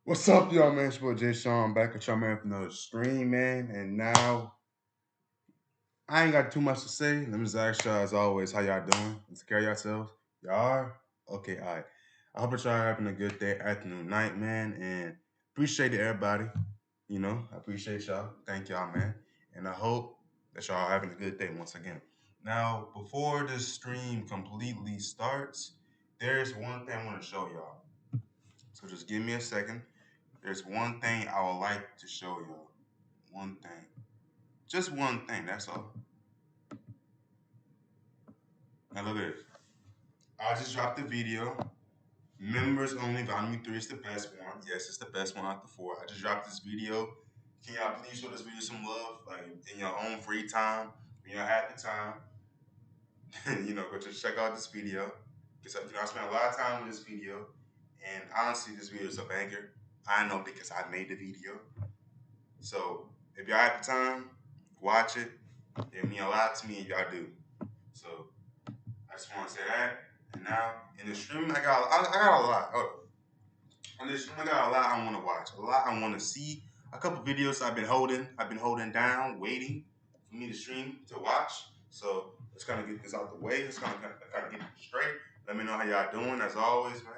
What's up, y'all, man? It's your boy Jay Sean back at y'all, man, from another stream, man. And now I ain't got too much to say. Let me just ask y'all, as always, how y'all doing? Take care of yourselves. Y'all are? Okay, all right. I hope that y'all are having a good day, afternoon, night, man. And appreciate it, everybody. I appreciate y'all. Thank y'all, man. And I hope that y'all are having a good day once again. Now, before this stream completely starts, there's one thing I want to show y'all. So just give me a second. There's one thing I would like to show y'all. One thing. Just one thing, that's all. Now look at this. I just dropped the video. Members only volume 3 is the best one. Yes, it's the best one out the four. I just dropped this video. Can y'all please show this video some love? Like in your own free time, when you have the time. Go just check out this video. Because I spent a lot of time with this video. And honestly, this video is a banger. I know because I made the video. So if y'all have the time, watch it. It mean a lot to me if y'all do. So I just want to say that. And now in the stream, I got a lot. On this stream, I got a lot I want to watch. A lot I want to see. A couple videos I've been holding down, waiting for me to stream to watch. So let's kind of get this out the way. Let's kind of get it straight. Let me know how y'all doing as always, man.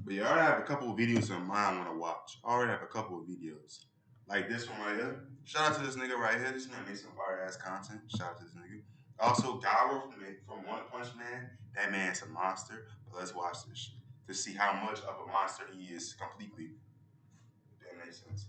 But yeah, I already have a couple of videos in mind I want to watch. I already have a couple of videos. Like this one right here. Shout out to this nigga right here. This man made some fire ass content. Shout out to this nigga. Also, Gyro from One Punch Man. That man's a monster. But let's watch this shit to see how much of a monster he is completely. If that makes sense.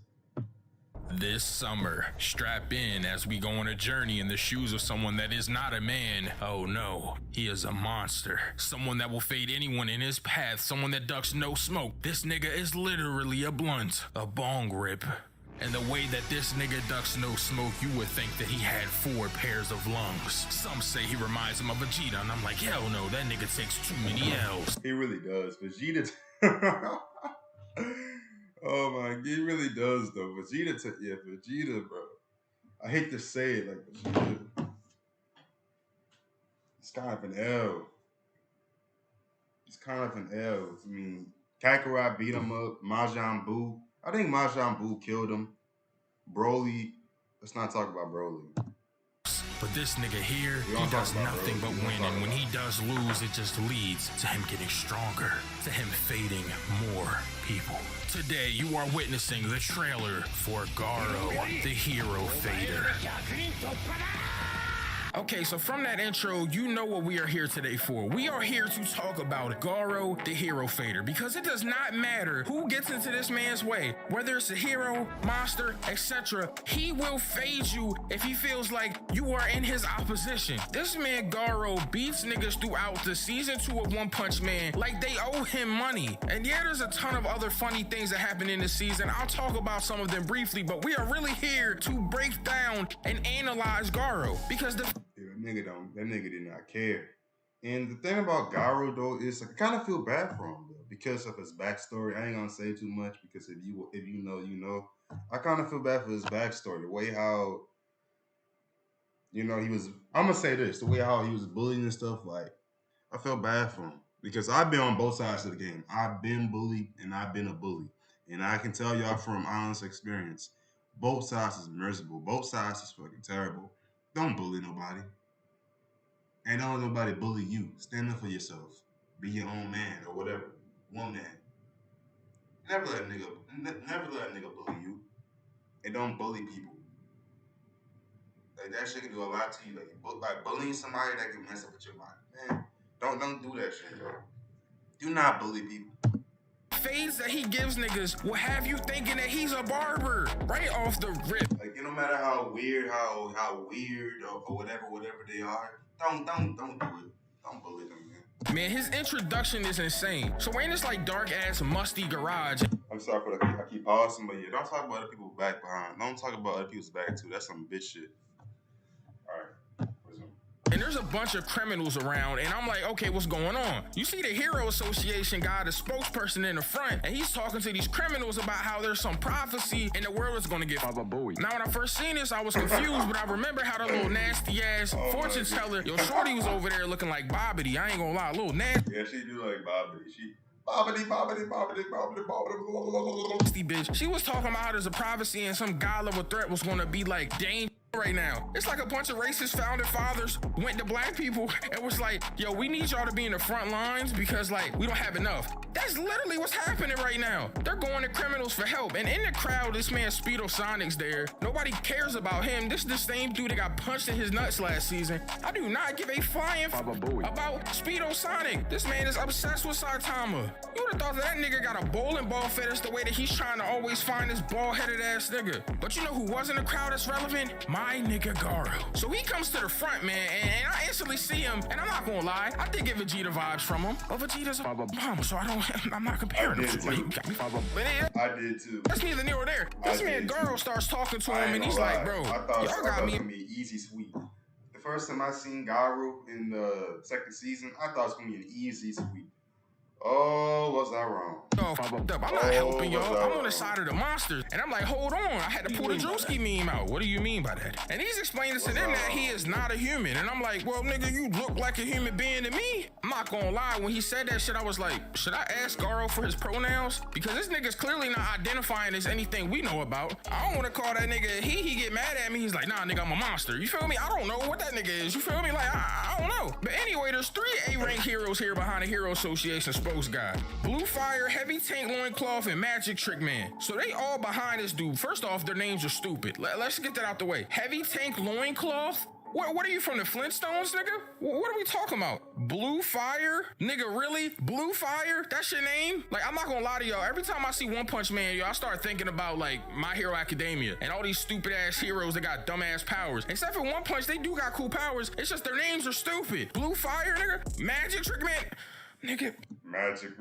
This summer, strap in as we go on a journey in the shoes of someone that is not a man. Oh no, he is a monster. Someone that will fade anyone in his path. Someone that ducks no smoke. This nigga is literally a blunt, a bong rip. And the way that this nigga ducks no smoke, you would think that he had 4 pairs of lungs. Some say he reminds him of Vegeta, and I'm like, hell no, that nigga takes too many L's. He really does. Vegeta. Oh my, he really does though. Vegeta, bro. I hate to say it, like Vegeta. It's kind of an L. It's kind of an L. I mean, Kakarot beat him up. Majin Buu. I think Majin Buu killed him. Broly. Let's not talk about Broly. But this nigga here, he does nothing but win, and when he does lose, it just leads to him getting stronger, to him fading more people. Today, you are witnessing the trailer for Garo, the Hero Fader. Okay, so from that intro, you know what we are here today for. We are here to talk about Garo, the Hero Fader, because it does not matter who gets into this man's way, whether it's a hero, monster, etc. He will fade you if he feels like you are in his opposition. This man Garo beats niggas throughout the season 2 of One Punch Man like they owe him money. And yeah, there's a ton of other funny things that happen in this season. I'll talk about some of them briefly, but we are really here to break down and analyze Garo, because that nigga did not care. And the thing about Garo though is I kind of feel bad for him though because of his backstory. I ain't gonna say too much because if you know, you know. I kind of feel bad for his backstory, the way how he was. I'm gonna say this, the way how he was bullied and stuff. Like I feel bad for him because I've been on both sides of the game. I've been bullied and I've been a bully, and I can tell y'all from honest experience, both sides is miserable. Both sides is fucking terrible. Don't bully nobody. And don't let nobody bully you. Stand up for yourself. Be your own man or whatever. Woman. Never let a nigga bully you. And don't bully people. Like that shit can do a lot to you. Like bullying somebody that can mess up with your mind. Man, don't do that shit, bro. Do not bully people. Fades that he gives niggas will have you thinking that he's a barber right off the rip. Like no matter how weird, how weird or whatever they are, don't do it. Don't bully them, man. Man, his introduction is insane. So we're in this like dark ass musty garage. I'm sorry for that. I keep pausing, but yeah, don't talk about other people's back behind. Don't talk about other people's back too. That's some bitch shit. All right. And there's a bunch of criminals around, and I'm like, okay, what's going on? You see the Hero Association guy, the spokesperson in the front, and he's talking to these criminals about how there's some prophecy and the world is gonna get Baba Booey. Now, when I first seen this, I was confused, but I remember how the little nasty ass fortune teller, yo, Shorty was over there looking like Bobbity. I ain't gonna lie, a little nasty. Yeah, she do like Bobbity. Bobbity. Bitch. She was talking about how there's a prophecy and some god level threat was gonna be like dangerous right now. It's like a bunch of racist founding fathers went to black people and was like, yo, we need y'all to be in the front lines because like we don't have enough. That's literally what's happening right now. They're going to criminals for help. And in the crowd, this man Speedo Sonic's there. Nobody cares about him. This is the same dude that got punched in his nuts last season. I do not give a flying about Speedo Sonic. This man is obsessed with Saitama. You would have thought that nigga got a bowling ball fetish the way that he's trying to always find this bald-headed ass nigga. But you know who was in the crowd that's relevant? My nigga Garo. So he comes to the front, man, and I instantly see him, and I'm not gonna lie, I did get Vegeta vibes from him. But Vegeta's a mom, so I'm not comparing them. I did too. That's neither near or there. This man Garo starts talking to him, and he's like, bro, y'all got me. Easy sweep. The first time I seen Garo in the second season, I thought it was gonna be an easy sweep. Oh, was I wrong? Oh, fucked up. I'm not helping y'all. I'm on the side of the monsters. And I'm like, hold on. I had to pull the Drewski meme out. What do you mean by that? And he's explaining to them that he is not a human. And I'm like, well, nigga, you look like a human being to me. I'm not gonna lie. When he said that shit, I was like, should I ask Garo for his pronouns? Because this nigga's clearly not identifying as anything we know about. I don't want to call that nigga he get mad at me. He's like, nah, nigga, I'm a monster. You feel me? I don't know what that nigga is. You feel me? Like, I don't know. But anyway, there's 3 A-rank heroes here behind the Hero Association spokesguy. Blue Fire, Heavy Tank Loincloth, and Magic Trick Man. So they all behind this dude. First off, their names are stupid. Let's get that out the way. Heavy Tank Loincloth? What are you, from the Flintstones, nigga? What are we talking about? Blue Fire? Nigga, really? Blue Fire? That's your name? Like, I'm not gonna lie to y'all. Every time I see One Punch Man, I start thinking about, like, My Hero Academia and all these stupid-ass heroes that got dumb-ass powers. Except for One Punch, they do got cool powers. It's just their names are stupid. Blue Fire, nigga? Magic Trick Man? Nigga. Magic.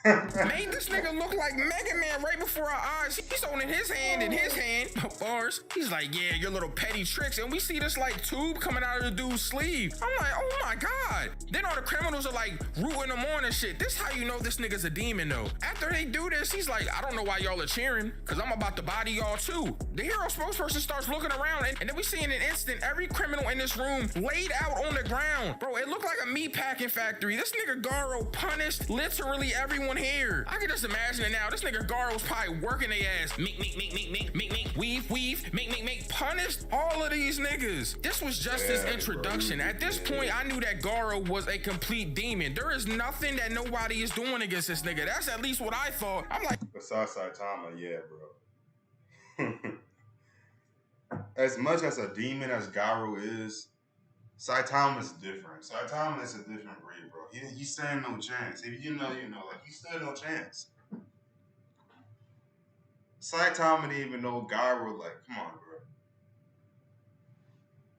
Made this nigga look like Mega Man right before our eyes. He's holding his hand in his hand. Bars. He's like, yeah, your little petty tricks. And we see this like tube coming out of the dude's sleeve. I'm like, oh my God. Then all the criminals are like rooting him on and shit. This how you know this nigga's a demon though. After they do this, he's like, I don't know why y'all are cheering, cause I'm about to body y'all too. The hero spokesperson starts looking around and then we see in an instant every criminal in this room laid out on the ground. Bro, it looked like a meat packing factory. This nigga Garo punished literally everyone here. I can just imagine it now. This nigga Garo's probably working their ass. Make, weave, make, punished all of these niggas. This was just his introduction. Bro. At this point, I knew that Garo was a complete demon. There is nothing that nobody is doing against this nigga. That's at least what I thought. I'm like, besides Saitama, yeah, bro. As much as a demon as Garo is, Saitama is different. Saitama is a different breed, bro. He stand no chance. If you know, you know. Like, he stood no chance. Saitama didn't even know Garo. Like, come on, bro.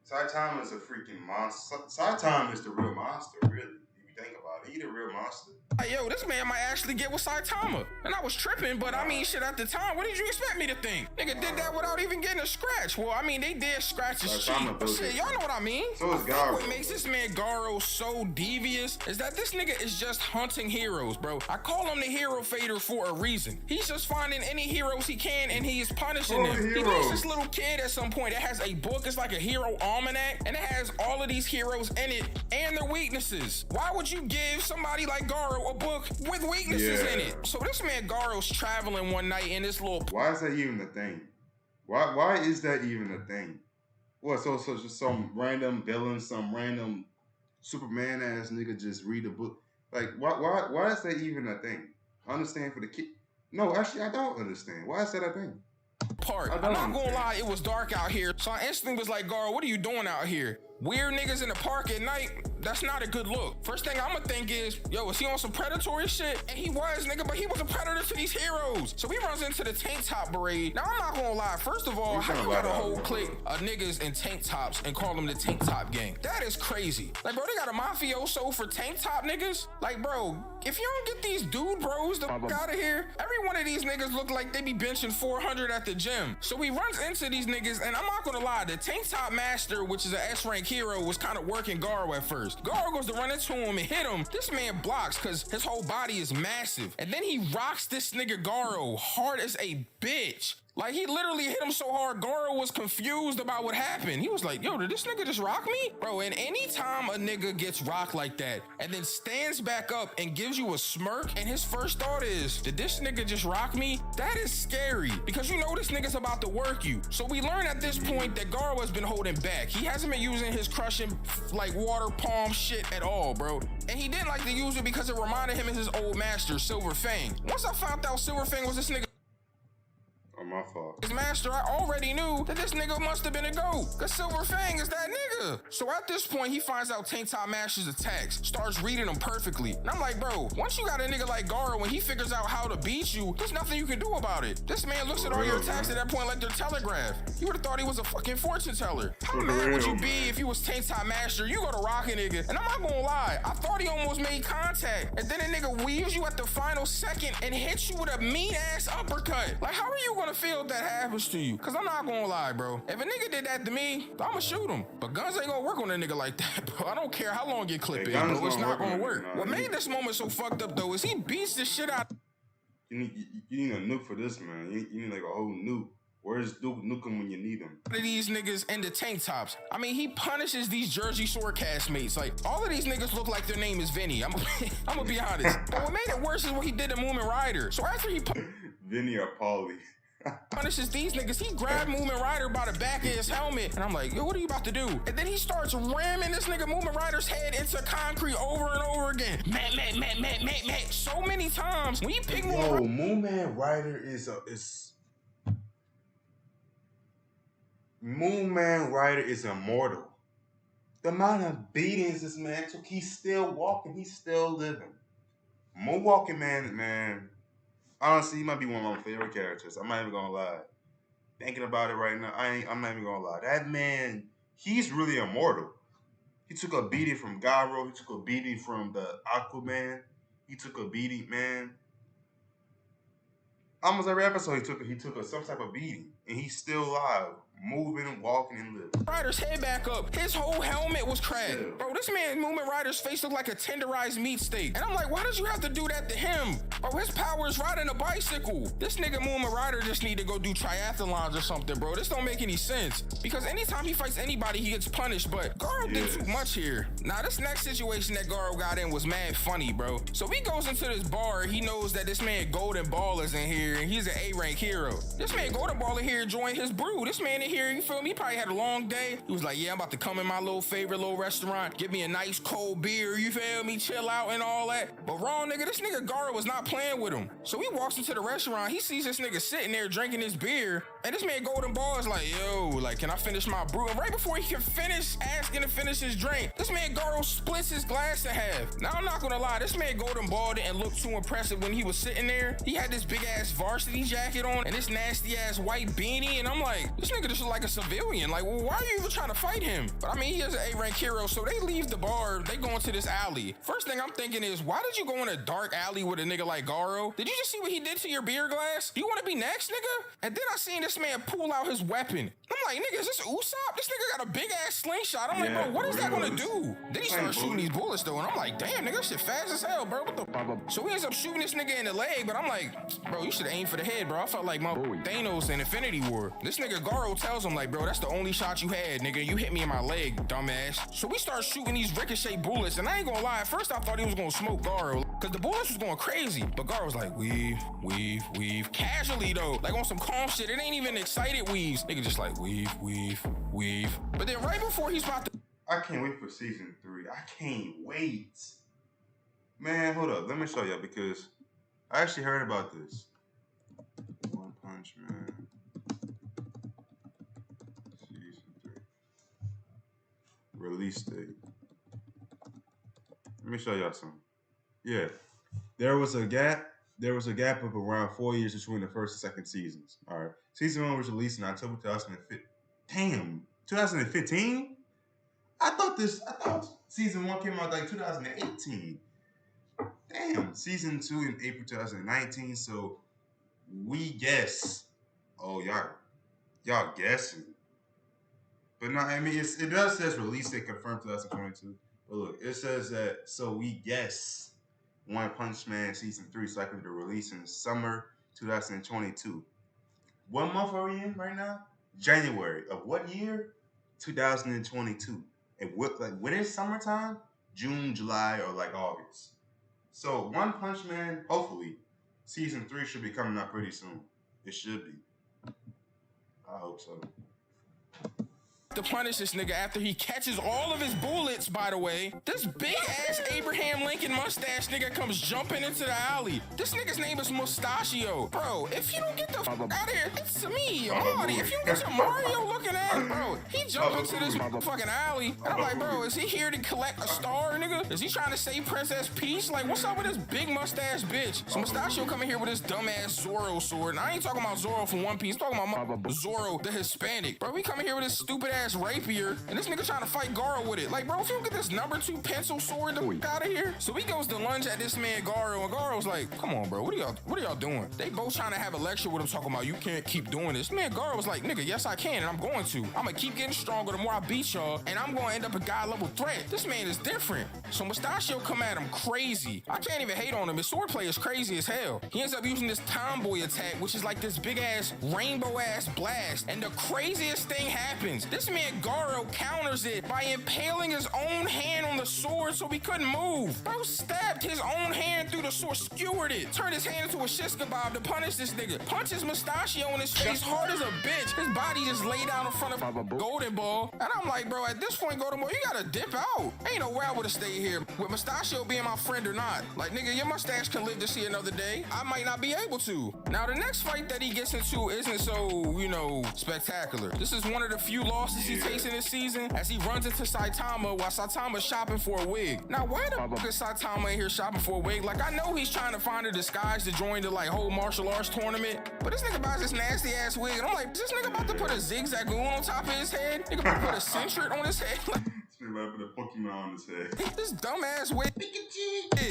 Saitama is a freaking monster. Saitama is the real monster, really. If you think about it, he the real monster. Yo, this man might actually get with Saitama. And I was tripping, but I mean, shit, at the time, what did you expect me to think? Nigga did that without even getting a scratch. Well, I mean, they did scratch his cheek. But shit, y'all know what I mean? So is Garo. What makes this man Garo so devious is that this nigga is just hunting heroes, bro. I call him the hero fader for a reason. He's just finding any heroes he can and he is punishing them. He meets this little kid at some point that has a book. It's like a hero almanac, and it has all of these heroes in it and their weaknesses. Why would you give somebody like Garo a book with weaknesses in it? So this man Garo's traveling one night in this little... Why is that even a thing? Why is that even a thing? What, so just some random villain, some random Superman ass nigga just read a book? Like, why is that even a thing? I understand for the kid. No, actually, I don't understand. Why is that a thing? I'm not gonna lie, it was dark out here, so I instantly was like, Garo, what are you doing out here? Weird niggas in the park at night, that's not a good look. First thing I'ma think is, yo, is he on some predatory shit? And he was, nigga, but he was a predator to these heroes. So he runs into the tank top parade. Now, I'm not gonna lie. First of all, how you got a whole clique of niggas in tank tops and call them the tank top gang? That is crazy. Like, bro, they got a mafioso for tank top niggas? Like, bro, if you don't get these dude bros the fuck out of here, every one of these niggas look like they be benching 400 at the gym. So he runs into these niggas, and I'm not gonna lie, the tank top master, which is an S-rank hero, was kind of working Garo at first. Garo goes to run into him and hit him. This man blocks because his whole body is massive. And then he rocks this nigga Garo hard as a bitch. Like, he literally hit him so hard, Garo was confused about what happened. He was like, yo, did this nigga just rock me? Bro, and anytime a nigga gets rocked like that and then stands back up and gives you a smirk and his first thought is, did this nigga just rock me? That is scary because you know this nigga's about to work you. So we learn at this point that Garo has been holding back. He hasn't been using his crushing, like, water palm shit at all, bro. And he didn't like to use it because it reminded him of his old master, Silver Fang. Once I found out Silver Fang was this nigga, my fault. His master, I already knew that this nigga must have been a goat, cause Silver Fang is that nigga. So at this point, he finds out Tank Top Master's attacks, starts reading them perfectly. And I'm like, bro, once you got a nigga like Garo, when he figures out how to beat you, there's nothing you can do about it. This man looks at all your attacks at that point like they're telegraph. You would've thought he was a fucking fortune teller. How mad would you be if you was Tank Top Master, you go to rock a nigga? And I'm not gonna lie, I thought he almost made contact, and then a nigga weaves you at the final second and hits you with a mean ass uppercut. Like, how are you gonna feel hope that happens to you. Cause I'm not gonna lie, bro. If a nigga did that to me, I'ma shoot him. But guns ain't gonna work on a nigga like that, bro. I don't care how long your clip is, bro. It's not gonna work. What made this moment so fucked up, though, is he beats the shit out. You need a nuke for this, man. You need like a whole nuke. Where's nuke them when you need them? These niggas in the tank tops. I mean, he punishes these Jersey Shore castmates. Like, all of these niggas look like their name is Vinny. I'm gonna be honest. But what made it worse is what he did to Moomin Rider. So after he Vinny or Paulie. punishes these niggas, he grabbed Moomin Rider by the back of his helmet. And I'm like, yo, what are you about to do? And then he starts ramming this nigga Moomin Rider's head into concrete over and over again. Matt. So many times. When you pick Moomin Rider Moomin Rider is immortal. The amount of beatings this man took, he's still walking, he's still living. Moonwalking man, honestly, he might be one of my favorite characters. I'm not even gonna lie. Thinking about it right now, I'm not even gonna lie. That man, he's really immortal. He took a beating from Gyro, he took a beating from the Aquaman, he took a beating, man. Almost every episode he took some type of beating, and he's still alive, moving, walking, and living. Rider's head back up. His whole helmet was cracked. Yeah. Bro, this man, Moomin Rider's face looked like a tenderized meat steak. And I'm like, why did you have to do that to him? Bro, his power is riding a bicycle. This nigga Moomin Rider just need to go do triathlons or something, bro. This don't make any sense. Because anytime he fights anybody, he gets punished. But Garo did too much here. Now, this next situation that Garo got in was mad funny, bro. So he goes into this bar. He knows that this man Golden Ball is in here, and he's an A-rank hero. This man Golden Ball in here joined his brew. This man in here, you feel me? He probably had a long day. He was like, yeah, I'm about to come in my favorite little restaurant, give me a nice cold beer, you feel me? Chill out and all that. But wrong, nigga, this nigga Garo was not playing with him. So he walks into the restaurant, he sees this nigga sitting there drinking his beer, and this man Golden Ball is like, yo, like, can I finish my brew? And right before he can finish asking to finish his drink, this man Garo splits his glass in half. Now, I'm not gonna lie, this man Golden Ball didn't look too impressive when he was sitting there. He had this big ass varsity jacket on and this nasty ass white beanie, and I'm like, this nigga just look like a civilian. Like, well, why are you even trying to fight him? But I mean, he is an A-rank hero, so they leave the bar, they go into this alley. First thing I'm thinking is, why did you go in a dark alley with a nigga like Garo? Did you just see what he did to your beer glass? You want to be next, nigga? And then I seen this man pull out his weapon. I'm like, nigga, is this Usopp? This nigga got a big ass slingshot. I'm like, bro, what is that gonna do? Then he started shooting these bullets though, and I'm like, damn, nigga, that shit fast as hell, bro. What the? So he ends up shooting this nigga in the leg, but I'm like, bro, you should have aimed for the head, bro. I felt like my Thanos in Infinity War. This nigga Garo tells him like, bro, that's the only shot you had, nigga. You hit me in my leg, dumbass. So we start shooting these ricochet bullets, and I ain't gonna lie, at first I thought he was gonna smoke Garo, cause the bullets was going crazy. But Garo was like, weave, casually though, like on some calm shit. It ain't even excited weaves. Nigga just like weave. But then right before he's about to, I can't wait for season 3. I can't wait. Man, hold up. Let me show y'all because I actually heard about this. One Punch Man. Season 3. Release date. Let me show y'all something. Yeah. There was a gap of around 4 years between the first and second seasons. All right. Season 1 was released in October 2015. Damn, 2015? I thought season 1 came out like 2018. Damn, season 2 in April 2019. So we guess. Oh, y'all guessing. But no, I mean it does says release date confirmed 2022. But look, it says that so we guess One Punch Man season 3 is likely to release in summer 2022. What month are we in right now? January of what year? 2022. And when is summertime? June, July, or like August. So One Punch Man, hopefully, season 3 should be coming out pretty soon. It should be. I hope so. To punish this nigga after he catches all of his bullets, by the way. This big ass Abraham Lincoln mustache nigga comes jumping into the alley. This nigga's name is Mustachio. Bro, if you don't get the fuck out of here, it's me, Marty. If you don't get some Mario looking ass, bro, he jumped into this fucking alley. And I'm like, bro, is he here to collect a star, nigga? Is he trying to save Princess Peach? Like, what's up with this big mustache bitch? So Mustachio coming here with this dumbass Zoro sword. And I ain't talking about Zoro from One Piece. I'm talking about Zoro, the Hispanic. Bro, we coming here with this stupid ass ass rapier, and this nigga trying to fight Garo with it. Like, bro, if you get this #2 pencil sword the out of here. So he goes to lunge at this man Garo, and Garo's like, come on, bro, what are y'all doing? They both trying to have a lecture with him, talking about you can't keep doing this. Man, Garo was like, nigga, yes I can, and I'm going to. I'm gonna keep getting stronger the more I beat y'all, and I'm gonna end up a god level threat. This man is different. So Mustachio come at him crazy. I can't even hate on him. His swordplay is crazy as hell. He ends up using this tomboy attack, which is like this big ass rainbow ass blast. And the craziest thing happens. This man Garo counters it by impaling his own hand on the sword so he couldn't move. Bro stabbed his own hand through the sword, skewered it, turned his hand into a shish kebab to punish this nigga. Punches Mustachio in his face hard as a bitch. His body just lay down in front of Golden Ball. And I'm like, bro, at this point, Golden Ball, you gotta dip out. Ain't no way I would've stayed here with Mustachio being my friend or not. Like, nigga, your mustache can live to see another day. I might not be able to. Now, the next fight that he gets into isn't so, spectacular. This is one of the few losses he takes in this season as he runs into Saitama while Saitama's shopping for a wig. Now, why the fuck is Saitama in here shopping for a wig? Like, I know he's trying to find a disguise to join the, whole martial arts tournament, but this nigga buys this nasty ass wig, and I'm like, is this nigga about to put a zigzag on top of his head? Nigga about to put a century on his head? Like, put a Pokemon on his head. This dumbass wig,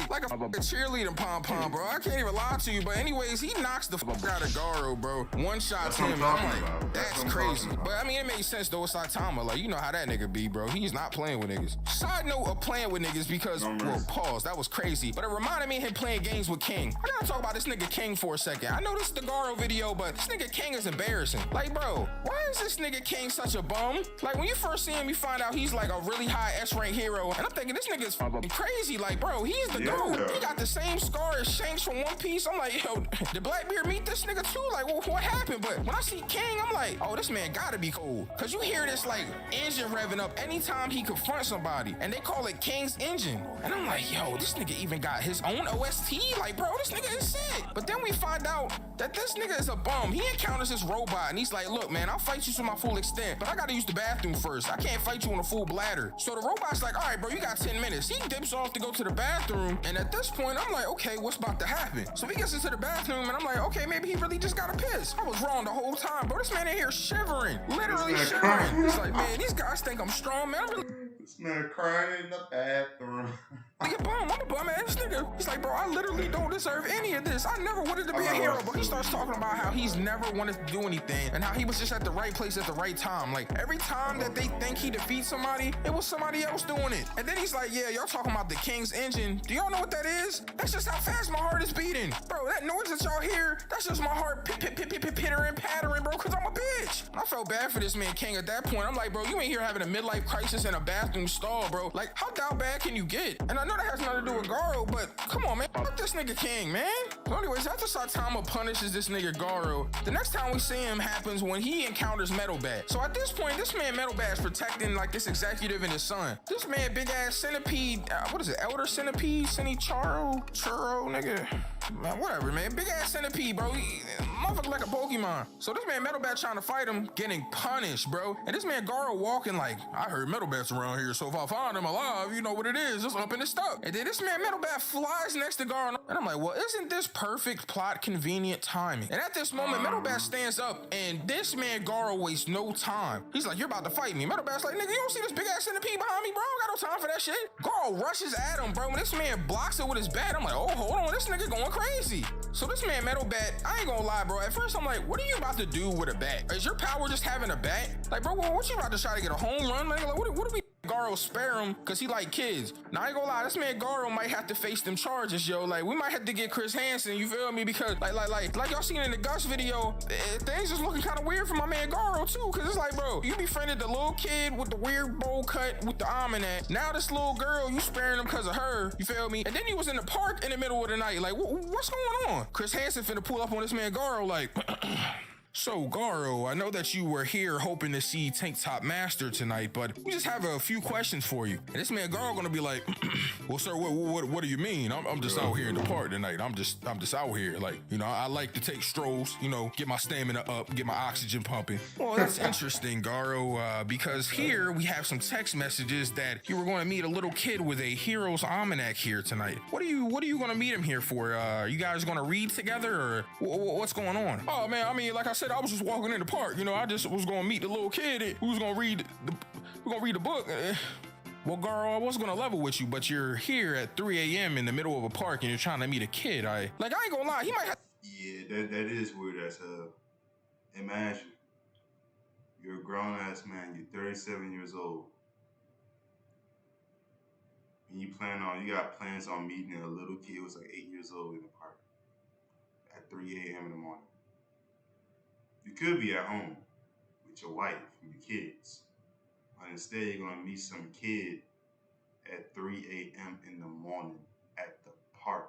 like a cheerleading pom-pom, bro. I can't even lie to you, but anyways, he knocks the fuck out of Garo, bro. One shot to him, I'm like, that's crazy. But I mean, it made sense though, it's Saitama. Like, you know how that nigga be, bro. He's not playing with niggas. Side note of playing with niggas because, well, pause, that was crazy. But it reminded me of him playing games with King. I gotta talk about this nigga King for a second. I know this is the Garo video, but this nigga King is embarrassing. Like, bro, why is this nigga King such a bum? Like, when you first see him, you find out he's like a really high S-rank hero, and I'm thinking this nigga is fucking crazy. Like, bro, he's the GOAT. He got the same scar as Shanks from One Piece. I'm like, yo, did Blackbeard meet this nigga too? Like, what happened? But when I see King, I'm like, oh, this man gotta be cool. Cause you hear this like engine revving up anytime he confronts somebody, and they call it King's engine. And I'm like, yo, this nigga even got his own OST. Like, bro, this nigga is sick. But then we find out that this nigga is a bum. He encounters this robot, and he's like, look, man, I'll fight you to my full extent, but I gotta use the bathroom first. I can't fight you on a full bladder. So the robot's like, all right, bro, you got 10 minutes. He dips off to go to the bathroom, and at this point, I'm like, okay, what's about to happen? So he gets into the bathroom, and I'm like, okay, maybe he really just got a piss. I was wrong the whole time, bro. This man in here shivering, literally shivering. He's like, man, these guys think I'm strong, man. This man crying in the bathroom. I'm a bum ass nigga. He's like, bro, I literally don't deserve any of this. I never wanted to be a hero. But he starts talking about how he's never wanted to do anything and how he was just at the right place at the right time. Like, every time that they think he defeats somebody, it was somebody else doing it. And then he's like, yeah, y'all talking about the King's engine. Do y'all know what that is? That's just how fast my heart is beating. Bro, that noise that y'all hear, that's just my heart pittering, pattering, bro, because I'm a bitch. I felt bad for this man King at that point. I'm like, bro, you ain't here having a midlife crisis in a bathroom stall, bro. Like, how down bad can you get? And I know that has nothing to do with Garo, but come on, man. Fuck this nigga King, man. So anyways, after Saitama punishes this nigga Garo, the next time we see him happens when he encounters Metal Bat. So at this point, this man Metal Bat is protecting like this executive and his son. This man big ass centipede, what is it, elder centipede? Churro, nigga. Man, whatever, man. Big ass centipede, bro. Motherfucker like a Pokemon. So this man Metal Bat trying to fight him, getting punished, bro. And this man Garo walking like, I heard Metal Bat's around here, so if I find him alive, you know what it is, just up in the stuff. And then this man Metal Bat flies next to Garo, and I'm like, well, isn't this perfect plot convenient timing? And at this moment, Metal Bat stands up, and this man Garo wastes no time. He's like, you're about to fight me. Metal Bat's like, nigga, you don't see this big ass centipede behind me, bro? I got no time for that shit. Garo rushes at him, bro. When this man blocks it with his bat, I'm like, oh, hold on, this nigga going crazy. So this man Metal Bat, I ain't gonna lie, bro. At first, I'm like, what are you about to do with a bat? Is your power just having a bat? Like, bro, what you about to try to get a home run? Like, what do we... Garo spare him because he like kids. Now I ain't gonna lie, this man Garo might have to face them charges, yo. Like, we might have to get Chris Hansen, you feel me? Because like y'all seen in the Gus video, things just looking kind of weird for my man Garo too. Cause it's like, bro, you befriended the little kid with the weird bowl cut with the almanac. Now this little girl, you sparing him because of her, you feel me? And then he was in the park in the middle of the night. Like, what's going on? Chris Hansen finna pull up on this man Garo like, so, Garo, I know that you were here hoping to see Tank Top Master tonight, but we just have a few questions for you. And this man Garo gonna be like, well, sir, what do you mean? I'm just out here in the park tonight. I'm just out here. Like, you know, I like to take strolls, you know, get my stamina up, get my oxygen pumping. Well, that's interesting, Garo, because here we have some text messages that you were going to meet a little kid with a hero's almanac here tonight. What are you going to meet him here for? You guys going to read together, or what's going on? Oh, man, I mean, like I said I was just walking in the park. You know, I just was gonna meet the little kid who was gonna read the book. Well, girl, I was gonna level with you, but you're here at 3 a.m. in the middle of a park and you're trying to meet a kid. I ain't gonna lie, he might have. Yeah, that is weird as hell. Imagine you're a grown ass man, you're 37 years old, and you got plans on meeting a little kid who's like 8 years old in the park at 3 a.m. in the morning. You could be at home with your wife and your kids, but instead you're gonna meet some kid at 3 a.m. in the morning at the park.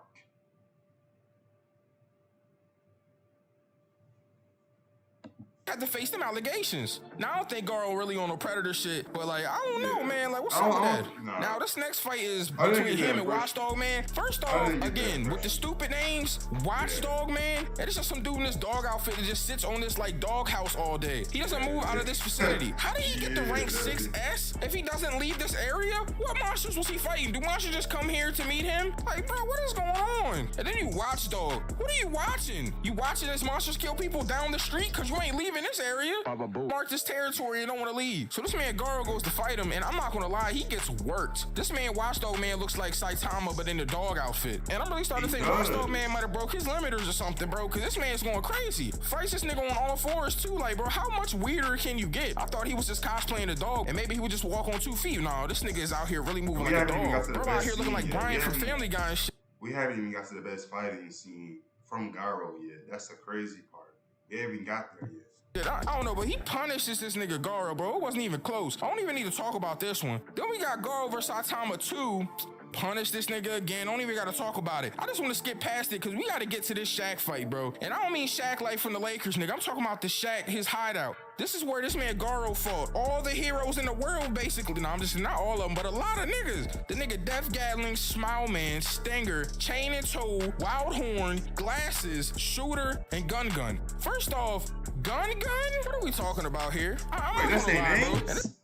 Had to face them allegations. Now I don't think Garo really on no predator shit, but like I don't know, man. Like what's up with that? Nah. Now this next fight is between him and Watchdog Man. First off, again with the stupid names, Watchdog Man, and it's just some dude in this dog outfit that just sits on this like dog house all day. He doesn't move out of this facility. How did he get the rank 6S if he doesn't leave this area? What monsters was he fighting? Do monsters just come here to meet him? Like, bro, what is going on? And then you Watchdog. What are you watching? You watching this monsters kill people down the street because you ain't leaving this area? Mark this territory and don't want to leave. So this man Garo goes to fight him, and I'm not gonna lie, he gets worked. This man Watchdog Man looks like Saitama, but in the dog outfit. And I'm really starting to think Watchdog Man might have broke his limiters or something, bro, because this man's going crazy. Fights this nigga on all fours too. Like, bro, how much weirder can you get? I thought he was just cosplaying a dog, and maybe he would just walk on 2 feet. No, this nigga is out here really moving like a dog. Bro out here looking like Brian from Family Guy and shit. We haven't even got to the best fighting scene from Garo yet. That's the crazy part. We haven't even got there yet. I don't know, but he punishes this nigga Garo, bro. It wasn't even close. I don't even need to talk about this one. Then we got Garo vs. Saitama 2. Punish this nigga again. Don't even gotta talk about it. I just want to skip past it because we gotta get to this Shaq fight, bro. And I don't mean Shaq like from the Lakers, nigga. I'm talking about the Shaq, his hideout. This is where this man Garo fought all the heroes in the world, basically. No, I'm just not all of them, but a lot of niggas. The nigga Death Gatling, Smile Man, Stinger, Chain and Toe, Wild Horn, Glasses, Shooter, and Gun Gun. First off, Gun Gun? What are we talking about here? Wait, that's their names?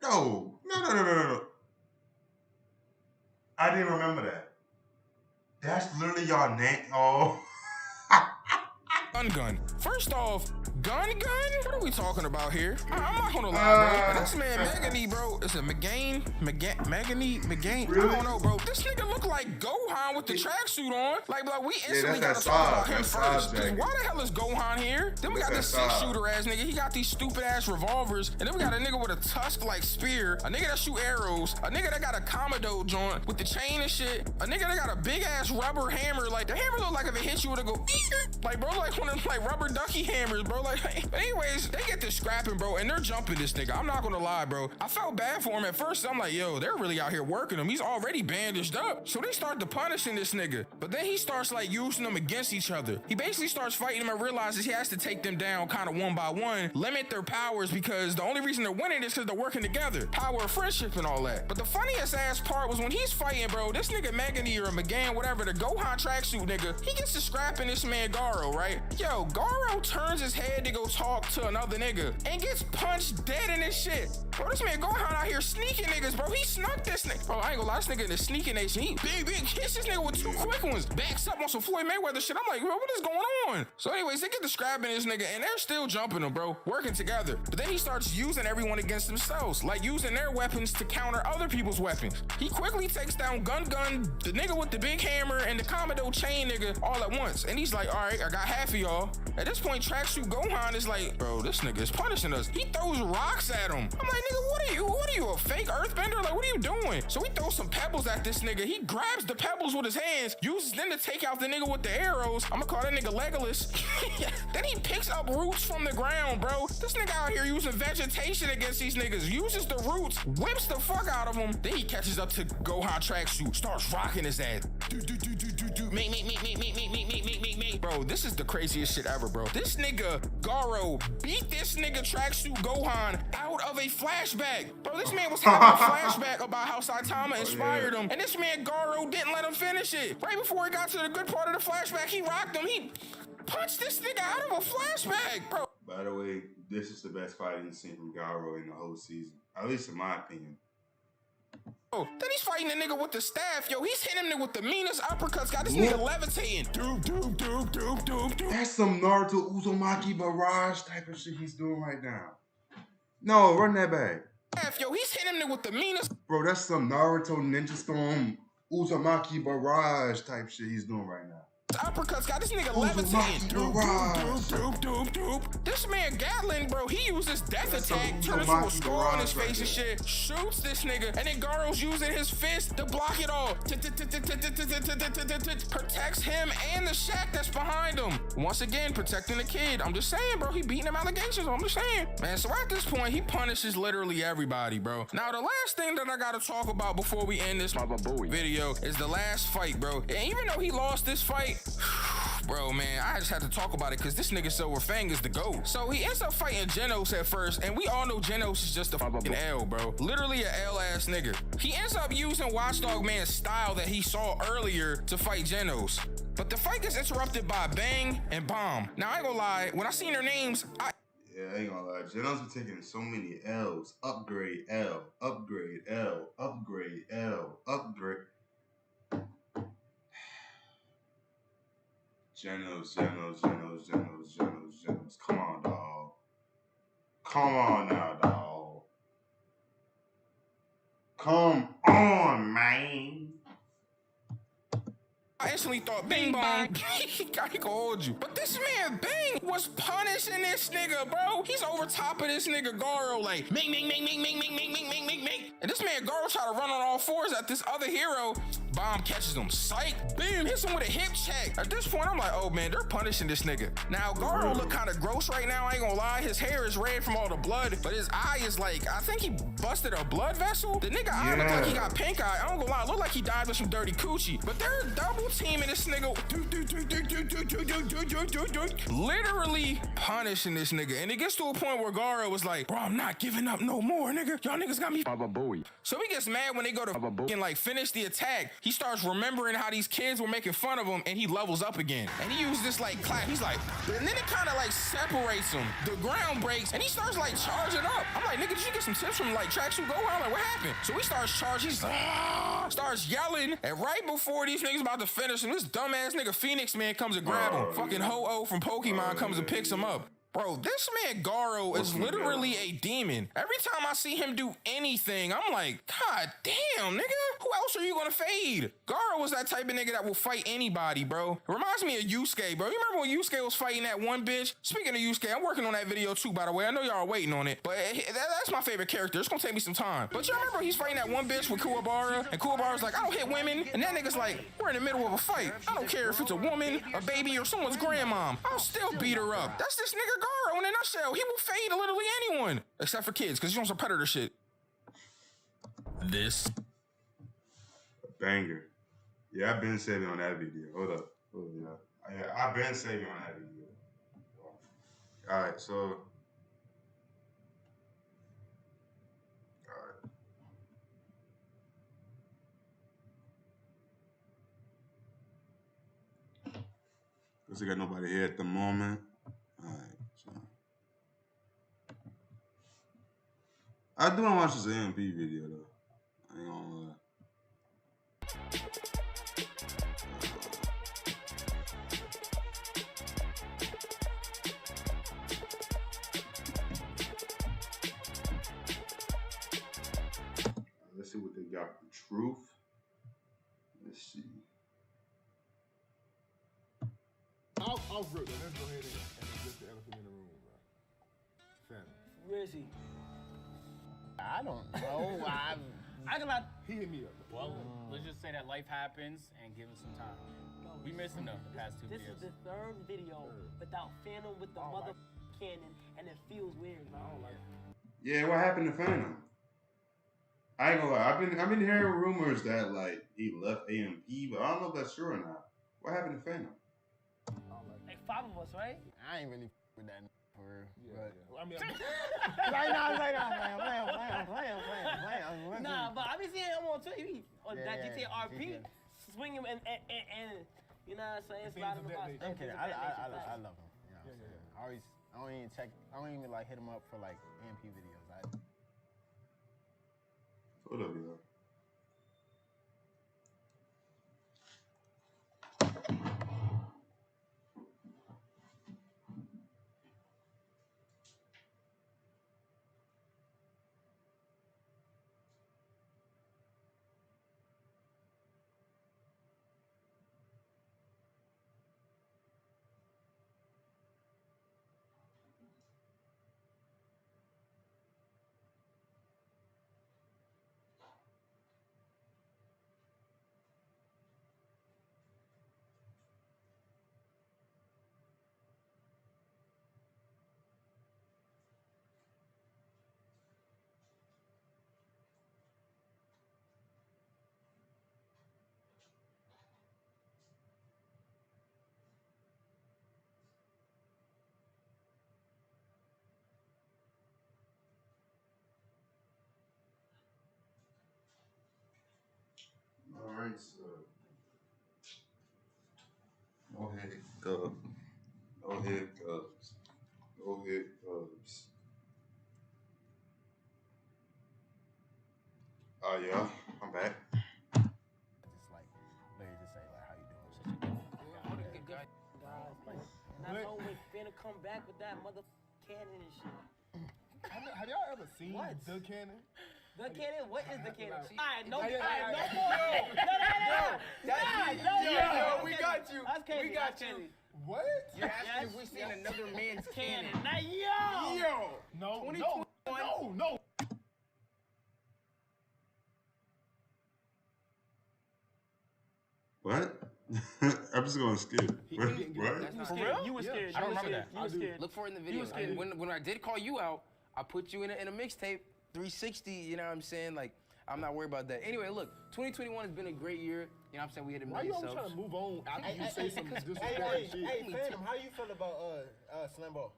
No. I didn't remember that. That's literally y'all name. Oh. Gun Gun. First off, Gun Gun? What are we talking about here? I'm not gonna lie, bro. This man Megane, bro. Is it Megane? Megane? Really? I don't know, bro. This nigga look like Gohan with the tracksuit on. Like, we instantly gotta talk about him first. Cause why the hell is Gohan here? Then we got this 6-shooter ass nigga. He got these stupid ass revolvers. And then we got a nigga with a tusk like spear. A nigga that shoot arrows. A nigga that got a Commodore joint with the chain and shit. A nigga that got a big ass rubber hammer. Like, the hammer look like if it hits you, it'll go like, bro, like one of them like rubber ducky hammers, bro. Like, but anyways, they get this scrapping, bro, and they're jumping this nigga. I'm not gonna lie, bro. I felt bad for him at first. I'm like, yo, they're really out here working him. He's already bandaged up. So they start to punishing this nigga. But then he starts like using them against each other. He basically starts fighting them and realizes he has to take them down kind of one by one, limit their powers because the only reason they're winning is because they're working together. Power of friendship and all that. But the funniest ass part was when he's fighting, bro, this nigga Megane or McGann, whatever, the Gohan tracksuit nigga, he gets to scrapping this man Garo, right? Yo, Garo turns his head to go talk to another nigga and gets punched dead in his shit. Bro, this man Gohan out here sneaking niggas, bro. He snuck this nigga. Bro, I ain't gonna lie, this nigga in the sneaking nation. He big hits this nigga with 2 quick ones. Backs up on some Floyd Mayweather shit. I'm like, bro, what is going on? So anyways, they get to scrapping this nigga and they're still jumping him, bro. Working together. But then he starts using everyone against themselves. Like using their weapons to counter other people's weapons. He quickly takes down Gun Gun, the nigga with the big hammer, and the Commodore chain nigga all at once. And he's like, all right, I got half of y'all. At this point, Tracksuit Gohan is like, bro, this nigga is punishing us. He throws rocks at him. I'm like, nigga, what are you, a fake earthbender? Like, what are you doing? So he throws some pebbles at this nigga. He grabs the pebbles with his hands, uses them to take out the nigga with the arrows. I'm gonna call that nigga Legolas. Then he picks up roots from the ground, bro. This nigga out here using vegetation against these niggas, uses the roots, whips the fuck out of them. Then he catches up to Gohan Tracksuit, starts rocking his ass. Me. Bro, this is the craziest shit ever, bro. This nigga Garo beat this nigga Tracksuit Gohan out of a flashback. Bro, this man was having a flashback about how Saitama inspired him, and this man Garo didn't let him finish it. Right before he got to the good part of the flashback, he rocked him. He punched this nigga out of a flashback, bro. By the way, this is the best fighting scene from Garo in the whole season, at least in my opinion. Then he's fighting the nigga with the staff. Yo, he's hitting him with the meanest uppercuts. Got this nigga levitating. Doop, doop, doop, doop, doop, doop. That's some Naruto Uzumaki barrage type of shit he's doing right now. No, run that back. Yo, he's hitting him with the meanest. Bro, that's some Naruto Ninja Storm Uzumaki barrage type shit he's doing right now. Uppercuts got this nigga levitating. Doop, doop, doop, doop, doop. This man Gatlin, bro, he uses death attack, turns into a skull on his face and shit, shoots this nigga, and then Garo's using his fist to block it all. Protects him and the shack that's behind him. Once again, protecting the kid. I'm just saying, bro, he beating them allegations. I'm just saying. Man, so at this point, he punishes literally everybody, bro. Now, the last thing that I gotta talk about before we end this video is the last fight, bro. And even though he lost this fight, bro, man, I just had to talk about it because this nigga Silver Fang is the GOAT. So he ends up fighting Genos at first, and we all know Genos is just a fucking L, bro. Literally a L-ass nigga. He ends up using Watchdog Man's style that he saw earlier to fight Genos. But the fight gets interrupted by Bang and Bomb. Now, I ain't gonna lie, when I seen their names, Yeah, I ain't gonna lie. Genos been taking so many L's. Upgrade L, upgrade L, upgrade L, upgrade. Genos. Come on, dog. Come on now, dog. Come on, man. I instantly thought Bing Bong, I can hold you. But this man Bang was punishing this nigga, bro. He's over top of this nigga Garo, like, ming. And this man Garo tried to run on all fours at this other hero. Bomb catches him. Psych. Bam. Hits him with a hip check. At this point, I'm like, oh, man, they're punishing this nigga. Now, Garo look kind of gross right now. I ain't gonna lie. His hair is red from all the blood, but his eye is like, I think he busted a blood vessel. The nigga eye look like he got pink eye. I don't gonna lie. It look like he died with some dirty coochie. But they're double teaming this nigga. Literally punishing this nigga. And it gets to a point where Garo was like, bro, I'm not giving up no more, nigga. Y'all niggas got me. So he gets mad when they go to and like finish the attack. He starts remembering how these kids were making fun of him, and he levels up again. And he used this like clap. He's like, and then it kind of like separates him. The ground breaks, and he starts like charging up. I'm like, nigga, did you get some tips from like Tracksuit Go? I'm like, what happened? So he starts charging. He's like, starts yelling, and right before these niggas about to finish him, this dumbass nigga Phoenix man comes to grab him. Fucking Ho-Oh from Pokemon comes and picks him up. Bro, this man Garo is literally a demon. Every time I see him do anything, I'm like, God damn, nigga. Who else are you gonna fade? Garo was that type of nigga that will fight anybody, bro. It reminds me of Yusuke, bro. You remember when Yusuke was fighting that one bitch? Speaking of Yusuke, I'm working on that video too, by the way. I know y'all are waiting on it, but that's my favorite character. It's gonna take me some time. But you remember he's fighting that one bitch with Kuwabara, and Kuwabara's like, I don't hit women. And that nigga's like, we're in the middle of a fight. I don't care if it's a woman, a baby, or someone's grandmom. I'll still beat her up. That's this nigga Garo in a nutshell. He will fade literally anyone, except for kids, because he's on some predator shit. This banger. Yeah, I've been saving on that video. Hold up. Yeah, I've been saving on that video. All right, so. All right. Because I got nobody here at the moment. All right, so. I do want to watch this AMP video, though. I ain't gonna lie. Let's see what they got for truth. Let's see. I'll rip it. Let's go ahead and get the elephant in the room, bro. Family. Where is he? I don't know. I cannot. He hit me up. Well, let's just say that life happens and give him some time. We missed him though the past 2 This videos. is the third video without Phantom with the mother cannon, and it feels weird. I don't like it. Yeah, what happened to Phantom? I ain't gonna lie. I've been hearing rumors that like he left AMP, but I don't know if that's true or not. What happened to Phantom? Like 5 of us, right? I ain't really with that for real. Yeah. I mean, Nah, but I been seeing him on TV on that GTA RP, swing him and you know what I'm saying? Slide him across. I'm kidding. I love him. You know what I'm saying? I don't even like hit him up for like AMP videos. Hold up, yo. drinks. No hiccups. No hiccups. No hiccups. Oh yeah, I'm back. Just like, literally just say like, how you doing? Guys, and I know we're finna come back with that mother cannon and shit. Have y'all ever seen What? the cannon? The cannon? What is the cannon? Like- Alright, no Yeah, more. We got you. That's candy. We got that's you. candy. What? You're asking if we seen another man's Cannon. cannon. Now, yo! No, 2021. no. What? I'm just gonna skip. He What? didn't get What? that. You was For scared. real? You was Yeah. scared. I don't You was remember scared. that. You was scared. Look for it in the video. was scared. And when I did call you out, I put you in a mixtape, 360. You know what I'm saying? Like, I'm not worried about that. Anyway, look, 2021 has been a great year. You know what I'm saying? We hit a Why million you always trying subs. to move on after you say some disrespectful Hey, shit? Phantom, how you feel about Slam Ball?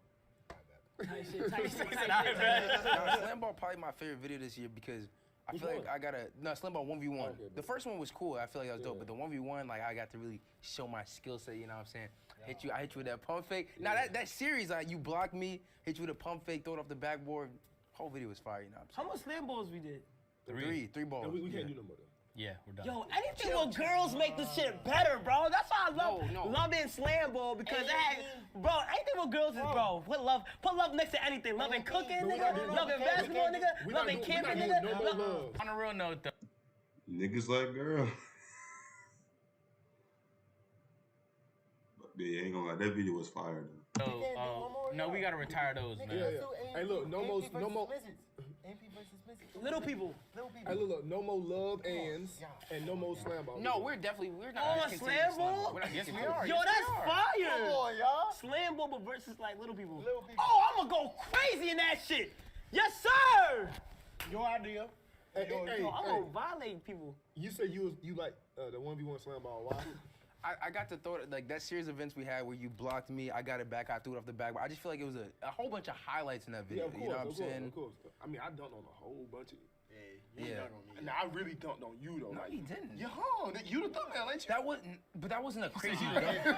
Tight shit, tight shit, tight I shit. bet. Slam Ball probably my favorite video this year because I Which feel like one? I got Slam Ball 1v1. Okay, The first one was cool. I feel like that was dope. But the 1v1, like I got to really show my skill set. You know what I'm saying? I hit you with that pump fake. Now that series, you blocked me, hit you with a pump fake, throw it off the backboard. Whole video was fire. You know what I'm How much slam balls we did? saying? Three balls. And we yeah. can't do no more though. Yeah, we're done. Yo, anything with girls make this shit better, bro. That's why I love No. loving slam ball because it had, bro, anything with girls is bro. Put love next to anything. Loving cooking, But we nigga. not doing- Loving basketball, nigga. We not Loving doing- we camping, not nigga. doing no more love. On a real note, though. Niggas like girl. But yeah, ain't gonna lie, that video was fire though. No, we gotta retire those, man. Yeah. Hey, look, no more. MP versus Misses. Little people. Hey, look, no more love ands and no more slam ball. No, we're not. Oh, discontinuing slam ball? We're not Yes, we discontinuing. are. Yo, Yes, that's we are. fire. Come on, y'all. Slam ball but versus like little people. Little people. Oh, I'm gonna go crazy in that shit. Yes, sir. Your idea. Hey, Yo, I'm gonna violate people. you say you like the 1v1 slam ball. Why? I got to throw it, like that series of events we had where you blocked me, I got it back, I threw it off the back. I just feel like it was a whole bunch of highlights in that Yeah, video. of course, You know what I'm of course, saying? of course. I mean, I dunked on a whole bunch of you. You Yeah. done on me. Now, I really dunked on you though. No, like, he didn't. Yeah, you the thumbnail, ain't you? That wasn't a crazy You dunk. done.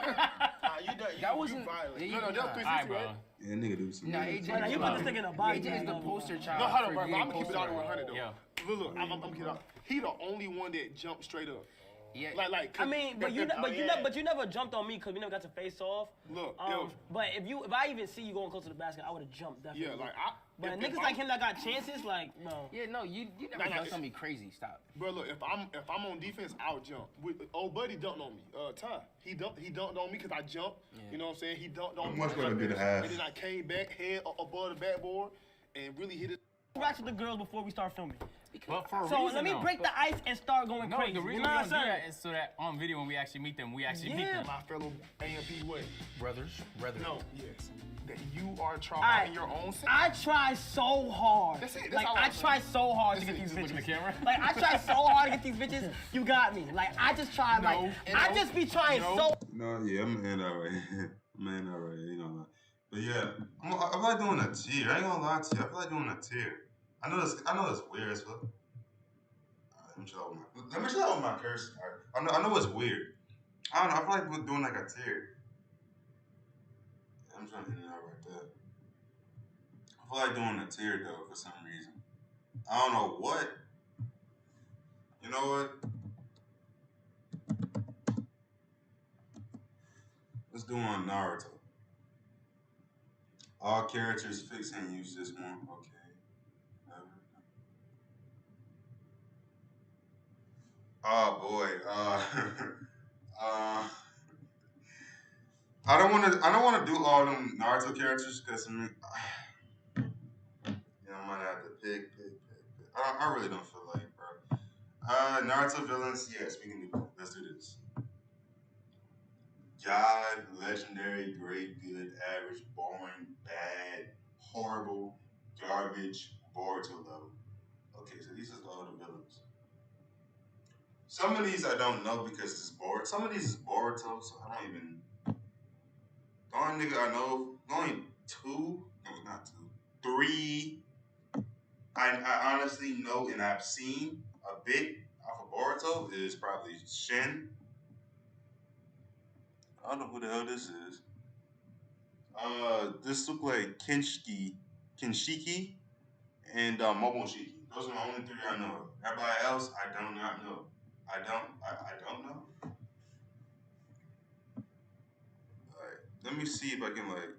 That wasn't. violated. Yeah, No, that was 360, alright, bro. right? Yeah, nigga do some. Nah, AJ. Nah, you put this nigga in a body AJ is bag, the though. poster child. No, hold on, for bro. I'm getting gonna keep it all the way poster 100 though. Yeah. Look, I'm gonna keep it out. He the only one that jumped straight up. Yeah. Like. I mean, but you never jumped on me because we never got to face off. Look, But if I even see you going close to the basket, I would have jumped definitely. yeah, like I. But if niggas I'm- like him that got chances, like no. Yeah, no, you never Nah, done something crazy. Stop. Bro, look, if I'm on defense, I'll jump. Old buddy dunked on me. Ty, he dunked on me because I jumped. You know what I'm saying? He dunked on How me. much gonna be the half? And then I came back head above the backboard and really hit it. Rocks with the girls before we start filming. But for a So reason, let me though. break the ice and start going No, crazy. the reason you know we what don't I'm do saying? that is so that on video when we actually meet them, we actually beat them. My fellow AMP way. Brothers. No, yes. That you are trying Alright. in your own sense. I try so hard. That's it. That's Like all I I'm try so hard to That's get it. these Just look at bitches. the camera. Like I try so hard to get these bitches. You got me. Like I just try. No, I just be trying so. No, yeah, I'm in alright. I'm in alright, you know. But yeah, I feel like doing a tier. I ain't gonna lie to you. I feel like doing a tier. I know it's weird as fuck. Let me chill out with my curse. I know it's weird. I don't know. I feel like doing like a tier. I'm trying to hit it out right there. I feel like doing a tier though for some reason. I don't know what. You know what? Let's do on Naruto. All characters fix and use this one. Okay. Oh boy. I don't want to do all them Naruto characters because I mean, I might have to pick. I really don't feel like it, bro. Naruto villains, yes, we can do that. Let's do this. God, legendary, great, good, average, boring, bad, horrible, garbage, Boruto level. Okay, so these are all the villains. Some of these I don't know because it's bored. Some of these is Boruto, so I don't even. The only nigga I know, only two, no, not two, three. I honestly know and I've seen a bit. off of Boruto is probably Shin. I don't know who the hell this is. This look like Kinshiki, and Momoshiki. Those are the only three I know. Everybody else, I do not know. I don't know. Like, let me see if I can like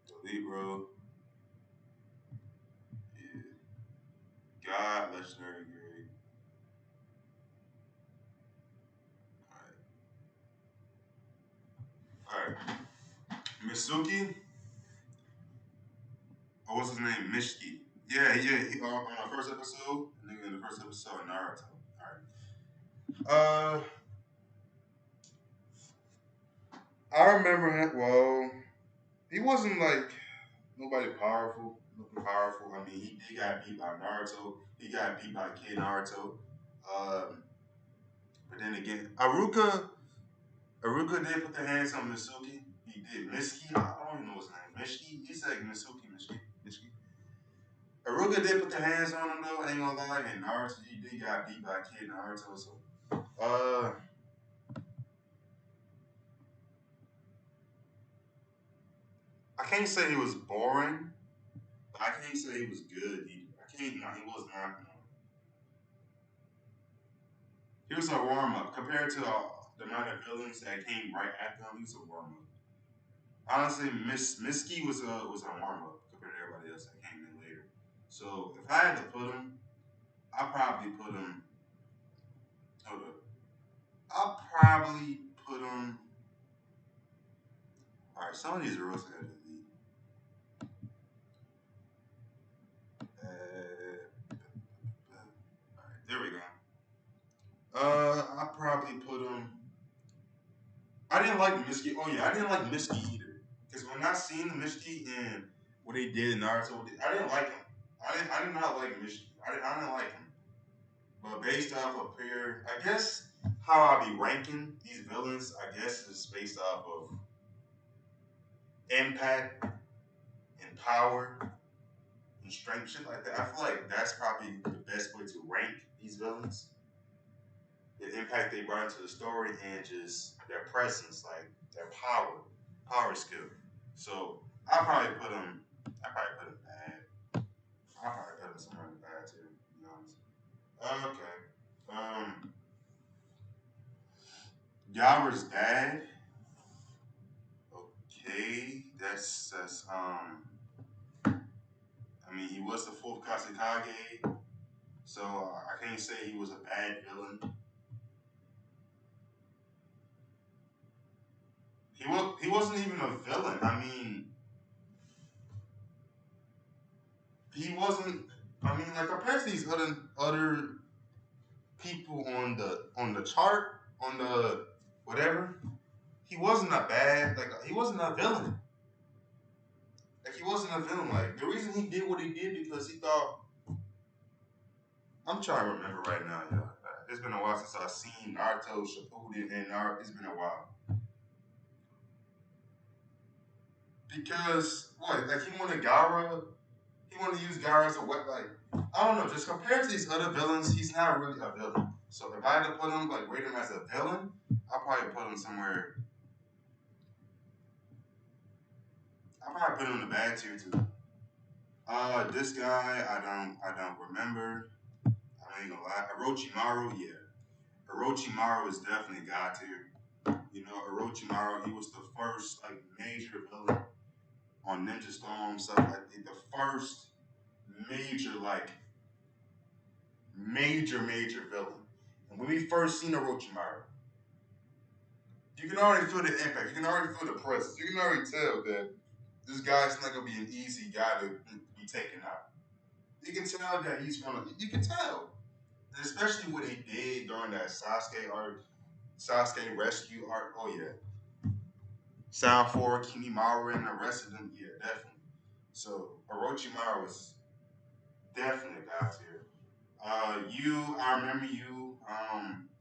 delete, bro. Yeah. God, legendary grade. All right. Mitsuki. Oh, what's his name? Mishki. Yeah, yeah. On the first episode, nigga, in the first episode of Naruto. All right. I remember him. Well, he wasn't like nobody powerful. Nothing powerful. I mean, he got beat by Naruto. He got beat by Kid Naruto. Um, but then again, Aruka did put the hands on Mitsuki. He did. Mitsuki, I don't even know his name. Mishki. He said Mitsuki. Mishki. Aruka did put the hands on him though. Ain't gonna lie. And Naruto, he did got beat by Kid Naruto. So, uh, I can't say he was boring. But I can't say he was good either. I can't. No, he was not. No. He was a warm up compared to the amount of villains that came right after him. He was a warm up. Honestly, Miski was a warm up compared to everybody else that came in later. So if I had to put him, I'd probably put him. Hold up. I'll probably put him. All right, some of these are also gonna delete. All right, there we go. I'll probably put him. I didn't like Miski. Oh yeah, I didn't like Miski either. Because when I seen Miski and what they did in Naruto, I didn't like him. I did not like Miski. I didn't like him. But based off of pure, I guess how I be ranking these villains, I guess is based off of impact and power and strength, shit like that. I feel like that's probably the best way to rank these villains. The impact they brought into the story and just their presence, like their power skill. So I probably put them bad. I probably put them somewhere in the bad too. To be honest. Okay. Yara's dad. Okay, I mean, he was the fourth Katsuki, so I can't say he was a bad villain. He wasn't even a villain. I mean, he wasn't. I mean, like compared to these other people on the chart on the whatever, he wasn't a bad like he wasn't a villain. Like he wasn't a villain. Like the reason he did what he did because he thought. I'm trying to remember right now, yo. It's been a while since I've seen Naruto Shippuden and Naruto. It's been a while because what? Like he wanted Gara. He wanted to use Gara as a weapon. Like I don't know. Just compared to these other villains, he's not really a villain. So if I had to put him like rate him as a villain, I'll probably put him somewhere. I'll probably put him in the bad tier too. This guy I don't remember. I ain't gonna lie. Orochimaru, yeah. Orochimaru is definitely God tier. You know, Orochimaru, he was the first like major villain on Ninja Storm, stuff like that. The first major like major villain. And when we first seen Orochimaru, you can already feel the impact. You can already feel the presence. You can already tell that this guy's not gonna be an easy guy to be taken out. You can tell that he's gonna. You can tell, and especially what he did during that Sasuke arc, Sasuke rescue arc. Oh yeah, Sound for Kimimaru and the rest of them. Yeah, definitely. So Orochimaru was definitely a god tier. I remember you.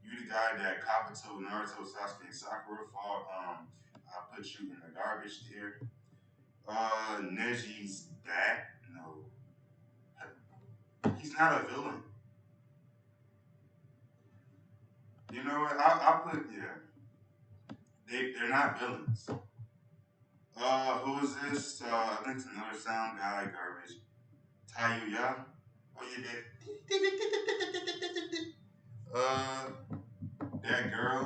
You the guy that Kabuto, Naruto, Sasuke, and Sakura fought. I put you in the garbage tier. Neji's dad. No, he's not a villain. know what? I put they're not villains. Who is this? I think it's another sound guy garbage. Tayuya. Oh yeah, that. That girl.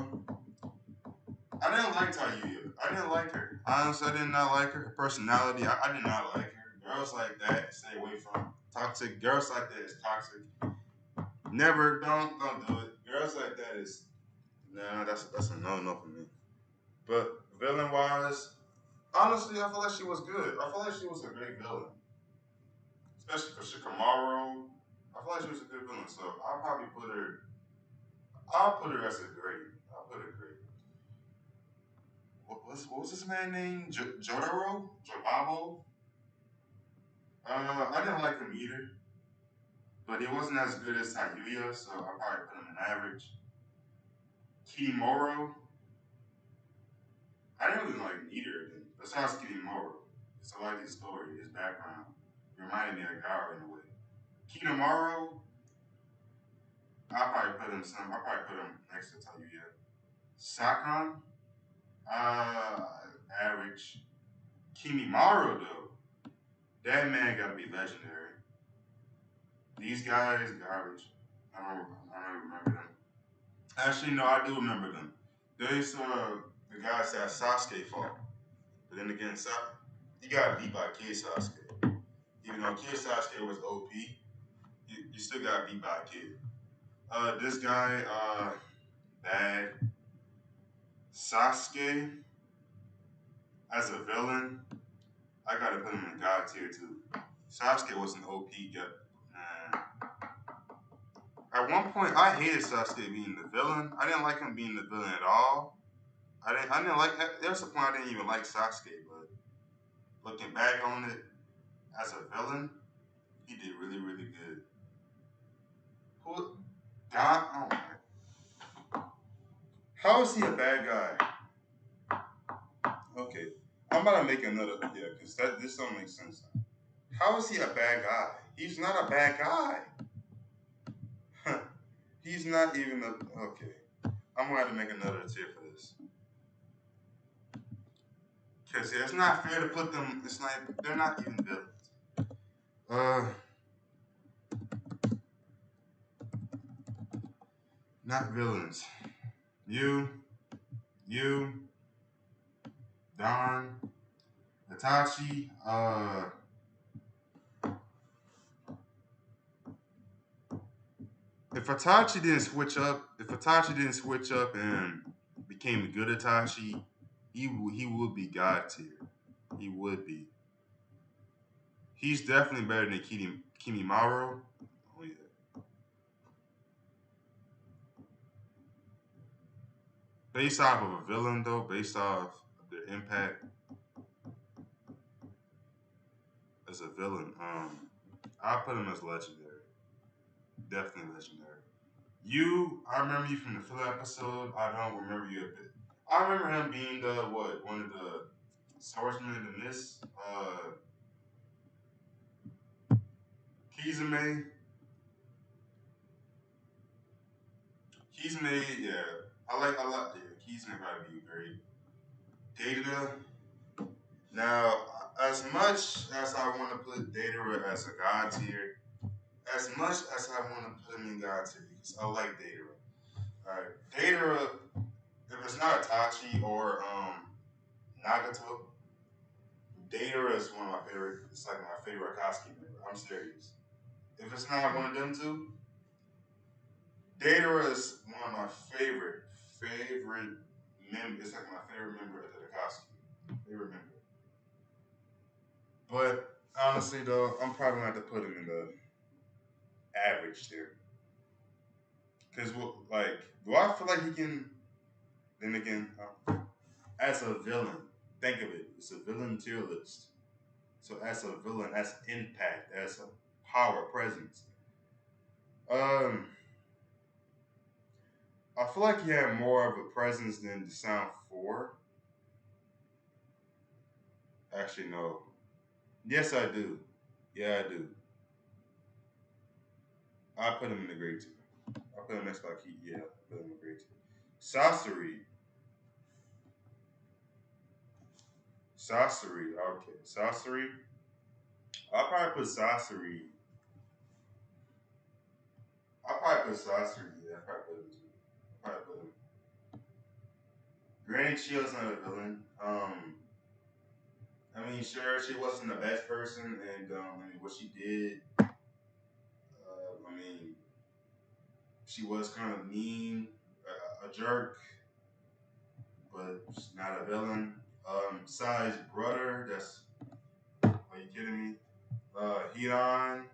I didn't like Tayuya. I didn't like her. Honestly, I did not like her. Her personality, I did not like her. Girls like that, stay away from. Toxic. Girls like that is toxic. Never, don't do it. Girls like that is, nah, that's a no for me. But villain wise, honestly, I feel like she was good. I feel like she was a great villain, especially for Shikamaru. I feel like she was a good villain, so I'll probably put her. I'll put her as a great. I'll put her great. What was this man named? Jotaro? Jobabo? I didn't like him either, but he wasn't as good as Tayuya, so I'll probably put him in average. Kimoro, I didn't really like either of them. Besides Kimoro, because I like his story, his background. He reminded me of Gara in a way. Kinemaro, I'll probably put him next to Tayuya. Sakon, uh, average. Kimimaru though, that man gotta be legendary. These guys, garbage. I don't remember them. Actually, no, I do remember them. There's the guys that Sasuke fought. But then again, he got beat by Kid Sasuke. Even though Kid Sasuke was OP, you still got beat by a kid. This guy, bad. Sasuke, as a villain, I gotta put him in God tier too. Sasuke was an OP guy. At one point, I hated Sasuke being the villain. I didn't like him being the villain at all. I didn't like. There was a point I didn't even like Sasuke, but looking back on it, as a villain, he did really, really good. Who? God? Oh my. How is he a bad guy? Okay, I'm about to make another. Yeah, because this don't make sense. How is he a bad guy? He's not a bad guy. He's not even a. Okay, I'm gonna have to make another tier for this. Because it's not fair to put them. It's not. They're not even villains. Uh, not villains. You, you, Don, Itachi. If Itachi didn't switch up and became a good Itachi, he would be God tier. He would be. He's definitely better than Kimimaru. Oh yeah. Based off of a villain though, based off their impact as a villain, I'll put him as legendary. Definitely legendary. I remember you from the filler episode. I don't remember you a bit. I remember him being one of the swordsmen of the mist. Kizume. Kizume, yeah. Yeah, Kizume probably be great. Data. Now, as much as I want to put Data as a god tier, as much as I want to put him in god tier, because I like Data. Alright. Data, if it's not Itachi or Nagato, Data is one of my favorite. It's like my favorite Akatsuki member. I'm serious. If it's not one of them two, Data is one of my favorite members. It's like my favorite member of the Akatsuki. Favorite member. But honestly, though, I'm probably gonna have to put him in the average tier. Cause do I feel like he can? Then again, as a villain, think of it. It's a villain tier list. So as a villain, as impact, as a power presence, um, I feel like he had more of a presence than the Sound Four. Actually, no. Yes, I do. Yeah, I do. I put him in the grade tier. I put him next to like yeah, I put him in the grade tier. Sorcery. Sorcery. Okay. Sorcery. I'll probably put sorcery. I'll probably put sorcery. Yeah, I'll probably put him too. I'll probably put him. Granny Shield's not a villain. I mean, sure, she wasn't the best person, and I mean, what she did. I mean, she was kind of mean, a jerk, but she's not a villain. Sai's brother. That's. Are you kidding me? Hedon.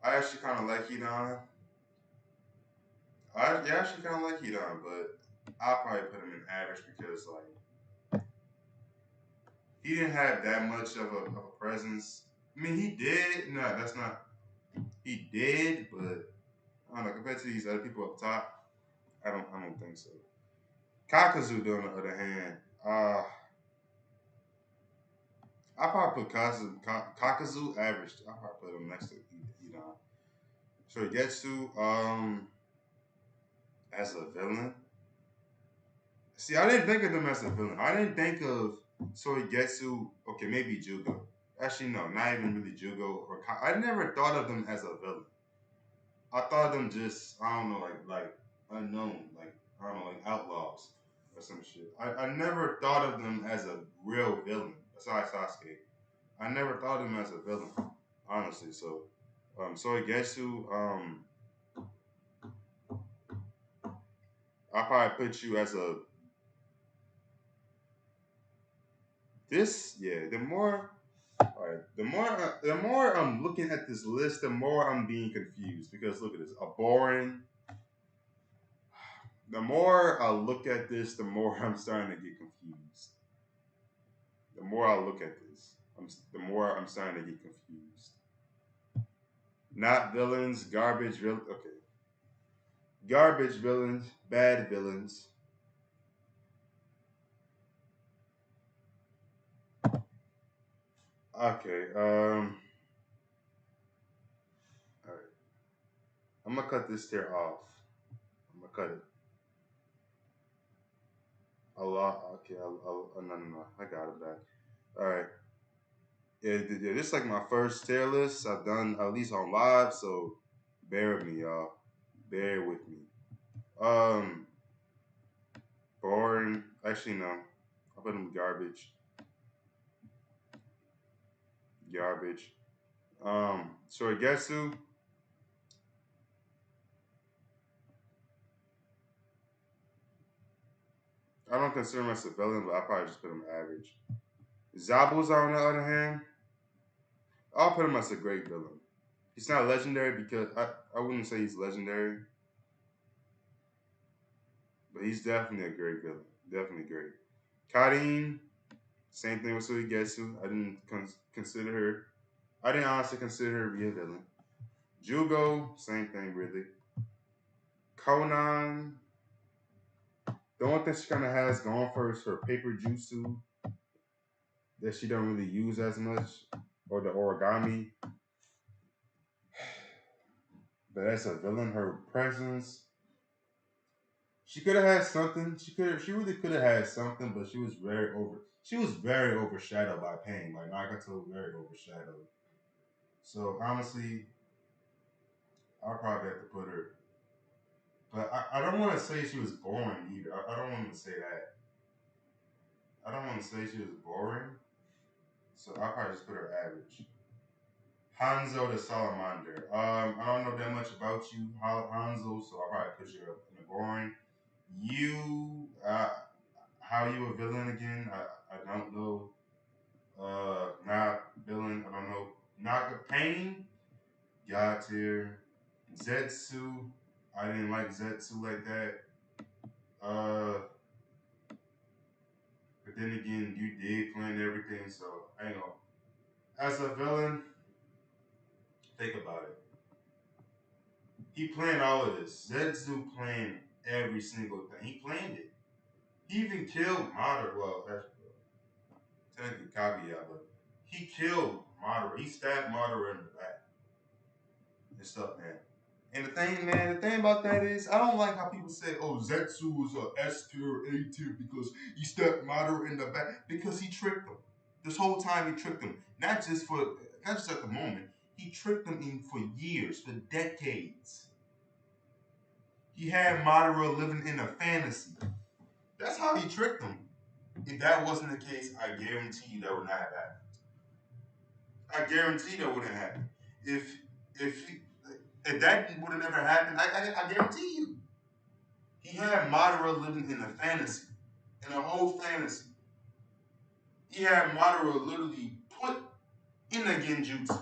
I actually kind of like Hedon. I actually kind of like Hedon, but I'll probably put him in average because like he didn't have that much of a presence. I mean, he did. No, that's not. He did, but I don't know. Compared to these other people up top, I don't think so. Kakazu, on the other hand, I probably put Kakazu average. I probably put him next to Hedon. Shoigetsu, as a villain. See, I didn't think of them as a villain. I didn't think of Soigetsu. Okay, maybe Jugo. Actually, no, not even really Jugo or I never thought of them as a villain. I thought of them just I don't know, like unknown, like I don't know, like outlaws or some shit. I never thought of them as a real villain. Besides Sasuke, I never thought of them as a villain, honestly. So, Soigetsu, I probably put you as a this. Yeah, the more. All right. The more I'm looking at this list, the more I'm being confused because look at this. A boring. The more I look at this, the more I'm starting to get confused. The more I look at this, the more I'm starting to get confused. Not villains, garbage villains. Okay, garbage villains, bad villains. Okay. All right. I'm gonna cut this tier off. I'm gonna cut it. A lot. Okay. No. I got it back. All right. Yeah, this is like my first tier list I've done at least on live, so bear with me, y'all. Bear with me. Um, boring. Actually, no. I put them garbage. Garbage. Shorigetsu. I don't consider him as a villain, but I probably just put him average. Zabuza, on the other hand, I'll put him as a great villain. He's not legendary because I wouldn't say he's legendary, but he's definitely a great villain. Definitely great. Karin, same thing with Suigetsu. I didn't consider her. I didn't honestly consider her to be a villain. Jugo, same thing really. Conan, the only thing she kind of has going for is her paper jutsu that she don't really use as much, or the origami. But as a villain, her presence, she could have had something. She really could have had something, but she was very over. She was very overshadowed by pain. Like Nagato, very overshadowed. So honestly, I'll probably have to put her. But I don't want to say she was boring either. I don't want to say that. I don't want to say she was boring. So I'll probably just put her average. Hanzo the Salamander. I don't know that much about you, Hanzo, so I'll probably put you up in the boring. You, how you a villain again? I don't know. Not villain. I don't know. Naga Pain. God tier. Zetsu. I didn't like Zetsu like that. But then again, you did plan everything, so I ain't know. As a villain, think about it. He planned all of this. Zetsu planned every single thing. He planned it. He even killed Madara. Well, that's technically Kaguya, but he killed Madara. He stabbed Madara in the back and stuff, man. And the thing about that is, I don't like how people say, "Oh, Zetsu is a S tier, A tier because he stepped Madara in the back," because he tricked them. This whole time he tricked them, not just at the moment. He tricked them in for years, for decades. He had Madara living in a fantasy. That's how he tricked them. If that wasn't the case, I guarantee you that would not have happened. I guarantee that wouldn't happen. If if he, if that would have never happened, I guarantee you, he had Madara living in a fantasy, in a whole fantasy. He had Madara literally put in a genjutsu,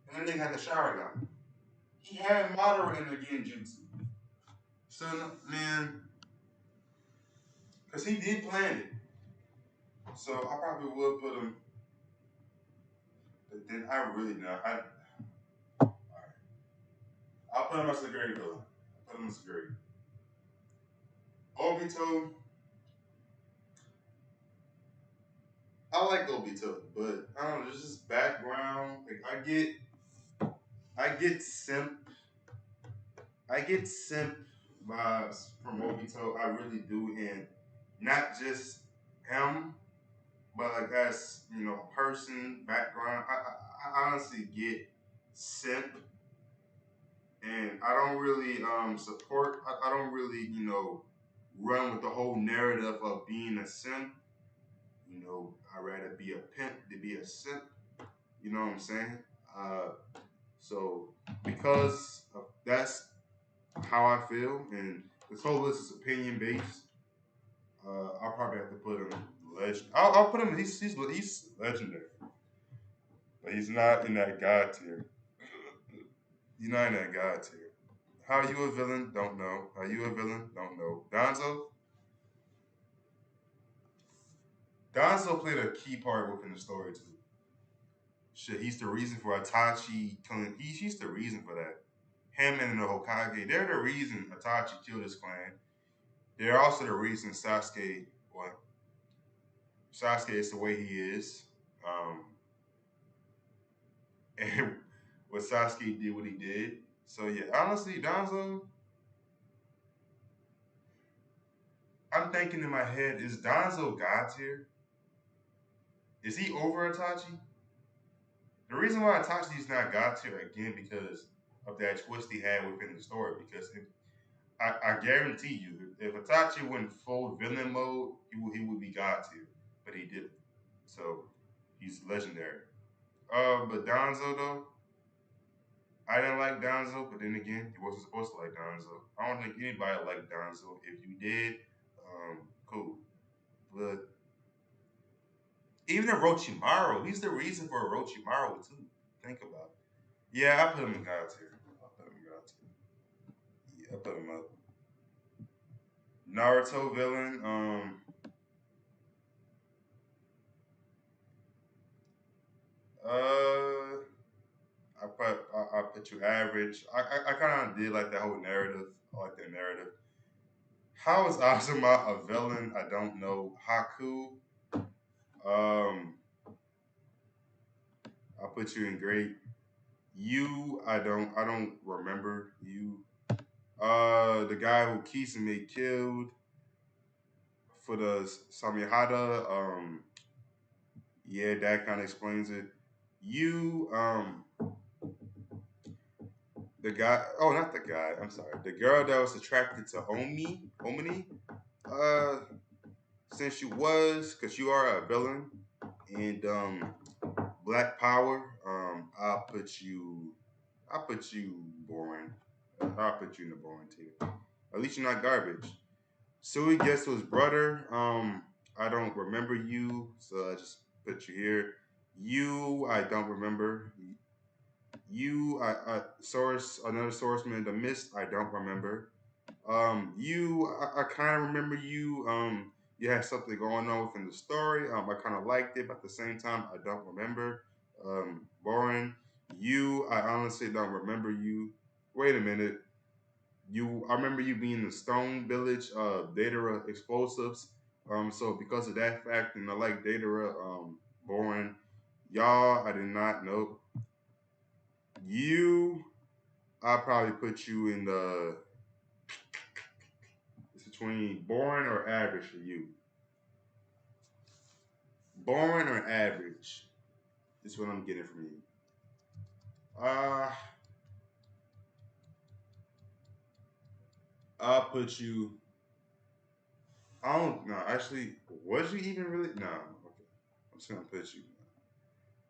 and then they had the shower gun. He had Madara in the genjutsu. So man, because he did plan it. So I probably would put him, but then I really know. I'll put him as a great villain. I'll put him as a great. Obito, I like Obito, but I don't know, just his background. Like I get simp, I get simp vibes from Obito. I really do, and not just him, but like as a person, background. I honestly get simp, and I don't really support. I don't really run with the whole narrative of being a simp. I'd rather be a pimp than be a simp. You know what I'm saying? Uh, so because that's how I feel, and this whole list is opinion based, I'll probably have to put him legend. I'll put him. He's legendary, but he's not in that god tier. He's not in that god tier. How are you a villain? Don't know. Are you a villain? Don't know. Donzo. Donzo played a key part within the story too. Shit, he's the reason for Itachi killing. He's the reason for that. Him and the Hokage, they're the reason Itachi killed his clan. They're also the reason Sasuke is the way he is. Um, and what Sasuke did what he did. So yeah, honestly, Danzo, I'm thinking in my head, is Danzo God tier? Is he over Itachi? The reason why Itachi is not God tier again because of that twist he had within the story. Because I guarantee you, if Itachi went full villain mode, he would be God tier, but he didn't. So he's legendary. But Donzo though, I didn't like Donzo, but then again, he wasn't supposed to like Donzo. I don't think anybody liked Donzo. If you did, cool. But even Orochimaru, he's the reason for Orochimaru too. Think about it. Yeah, I put him in God tier. I put him in God tier. Yeah, I put him up. Naruto villain. Uh, I put you average. I kind of did like that whole narrative. I like that narrative. How is Azuma a villain? I don't know. Haku. Um, I put you in great. You, I don't remember you. The guy who Kisame killed for the Samihada. Yeah, that kind of explains it. You, the guy. Oh, not the guy. I'm sorry. The girl that was attracted to Omni. Uh, since you was, cause you are a villain, and Black Power. I'll put you boring. I'll put you in the boring tier. At least you're not garbage. Sui gets to his brother. I don't remember you, so I just put you here. You, I don't remember. You, source, another swordsman, the mist, I don't remember. You, I kind of remember you. You had something going on within the story. I kind of liked it, but at the same time, I don't remember. Boring. You, I honestly don't remember you. Wait a minute. I remember you being the Stone Village, Datara explosives. So because of that fact, and I like Datara, boring. Y'all, I did not know. You, I'll probably put you in the. It's between boring or average for you. Boring or average? This is what I'm getting from you. Uh, I'll put you. I don't know. Actually, was you even really? No. Okay. I'm just gonna put you.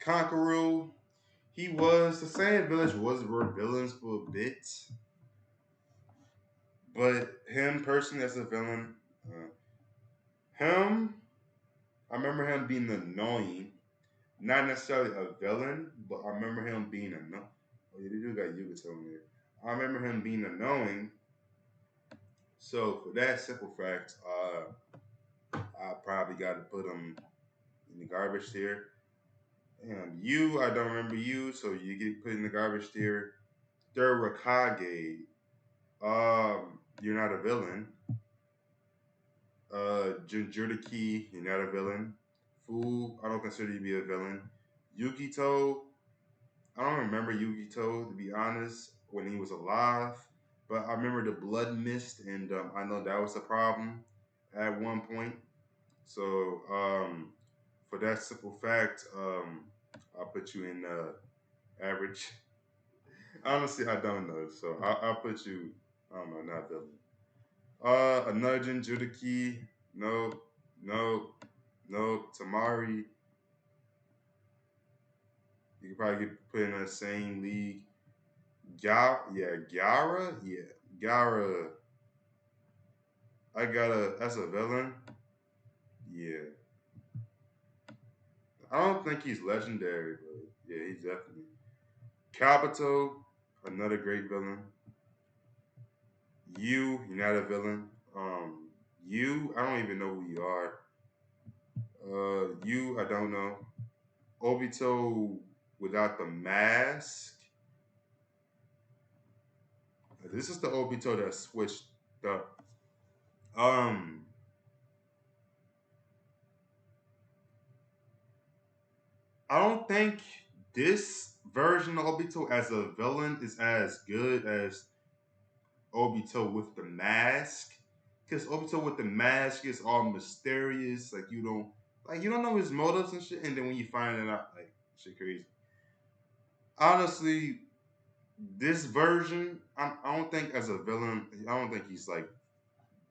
Conqueror. He was the same village were villains for a bit, but him personally as a villain, him. I remember him being annoying. Not necessarily a villain, but I remember him being annoying. Oh, yeah, they do got Yugito in there. I remember him being annoying. So for that simple fact, I probably got to put him in the garbage tier. You, I don't remember you, so you get put in the garbage tier. Third Rakage, you're not a villain. Jinjuriki, you're not a villain. Fu, I don't consider you to be a villain. Yukito, I don't remember Yukito to be honest when he was alive, but I remember the blood mist, and I know that was a problem at one point. So for that simple fact, I'll put you in average. Honestly, I don't know, so I'll put you. I don't know, not villain. Another Judiki, no, no, no. Tamari, you could probably get put in the same league. Gara, yeah, Gara. I got a as a villain. Yeah, I don't think he's legendary, but yeah, he's definitely Kabuto, another great villain. You're not a villain. I don't even know who you are. I don't know. Obito without the mask. This is the Obito that switched up. Um, I don't think this version of Obito as a villain is as good as Obito with the mask. Because Obito with the mask is all mysterious. You don't know his motives and shit. And then when you find it out, like shit crazy. Honestly, this version, I don't think as a villain, I don't think he's like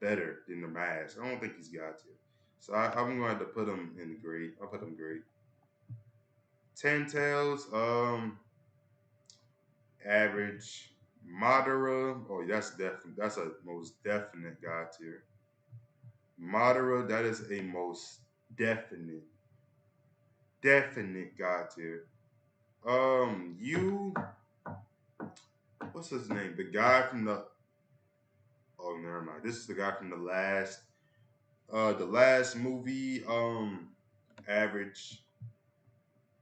better than the mask. I don't think he's got to. So I'm going to have to put him in the grade. I'll put him grade. Ten Tails, average. Madara, oh that's a most definite god tier. Madara, that is a most definite god tier. You, what's his name? The guy from the, oh never mind. This is the guy from the last movie. Average.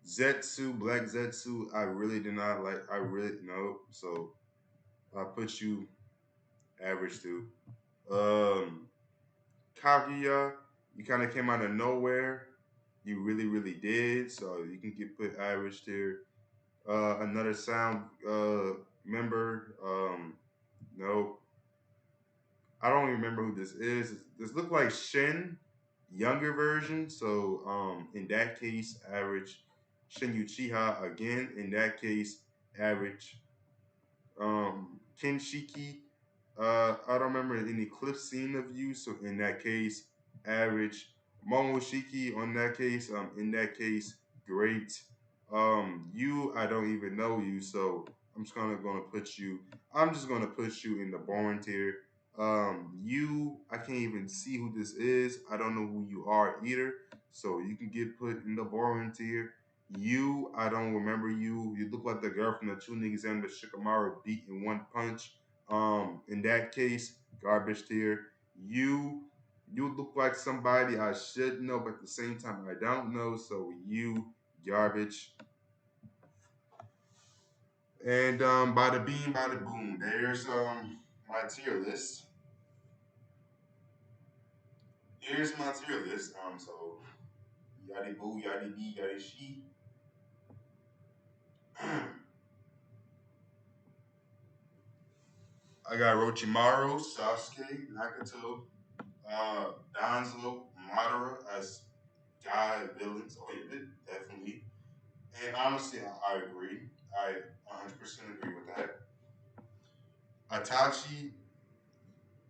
Zetsu, Black Zetsu, I really did not like. I really no. So I put you average too. Um, Kaguya, you kind of came out of nowhere. You really, really did. So you can get put average there. Another sound member. No, I don't even remember who this is. This look like Shin, younger version. So in that case, average. Shin Uchiha again. In that case, average. Kenshiki, I don't remember any clip scene of you, so in that case, average. Momoshiki, on that case, in that case, great. I don't even know you, so I'm just gonna put you in the boring tier. I can't even see who this is. I don't know who you are either, so you can get put in the boring tier. I don't remember you. You look like the girl from the two niggas and the Shikamaru beat in one punch. In that case, garbage tier. You, you look like somebody I should know, but at the same time I don't know. So garbage. And bada beam, bada boom. There's my tier list. Here's my tier list. So yadi boo, yadi bee, yadi she. I got Orochimaru, Sasuke, Nagato, Danzo, Madara as guy villains. Oh, yeah, definitely. And honestly, I agree. I 100% agree with that. Itachi,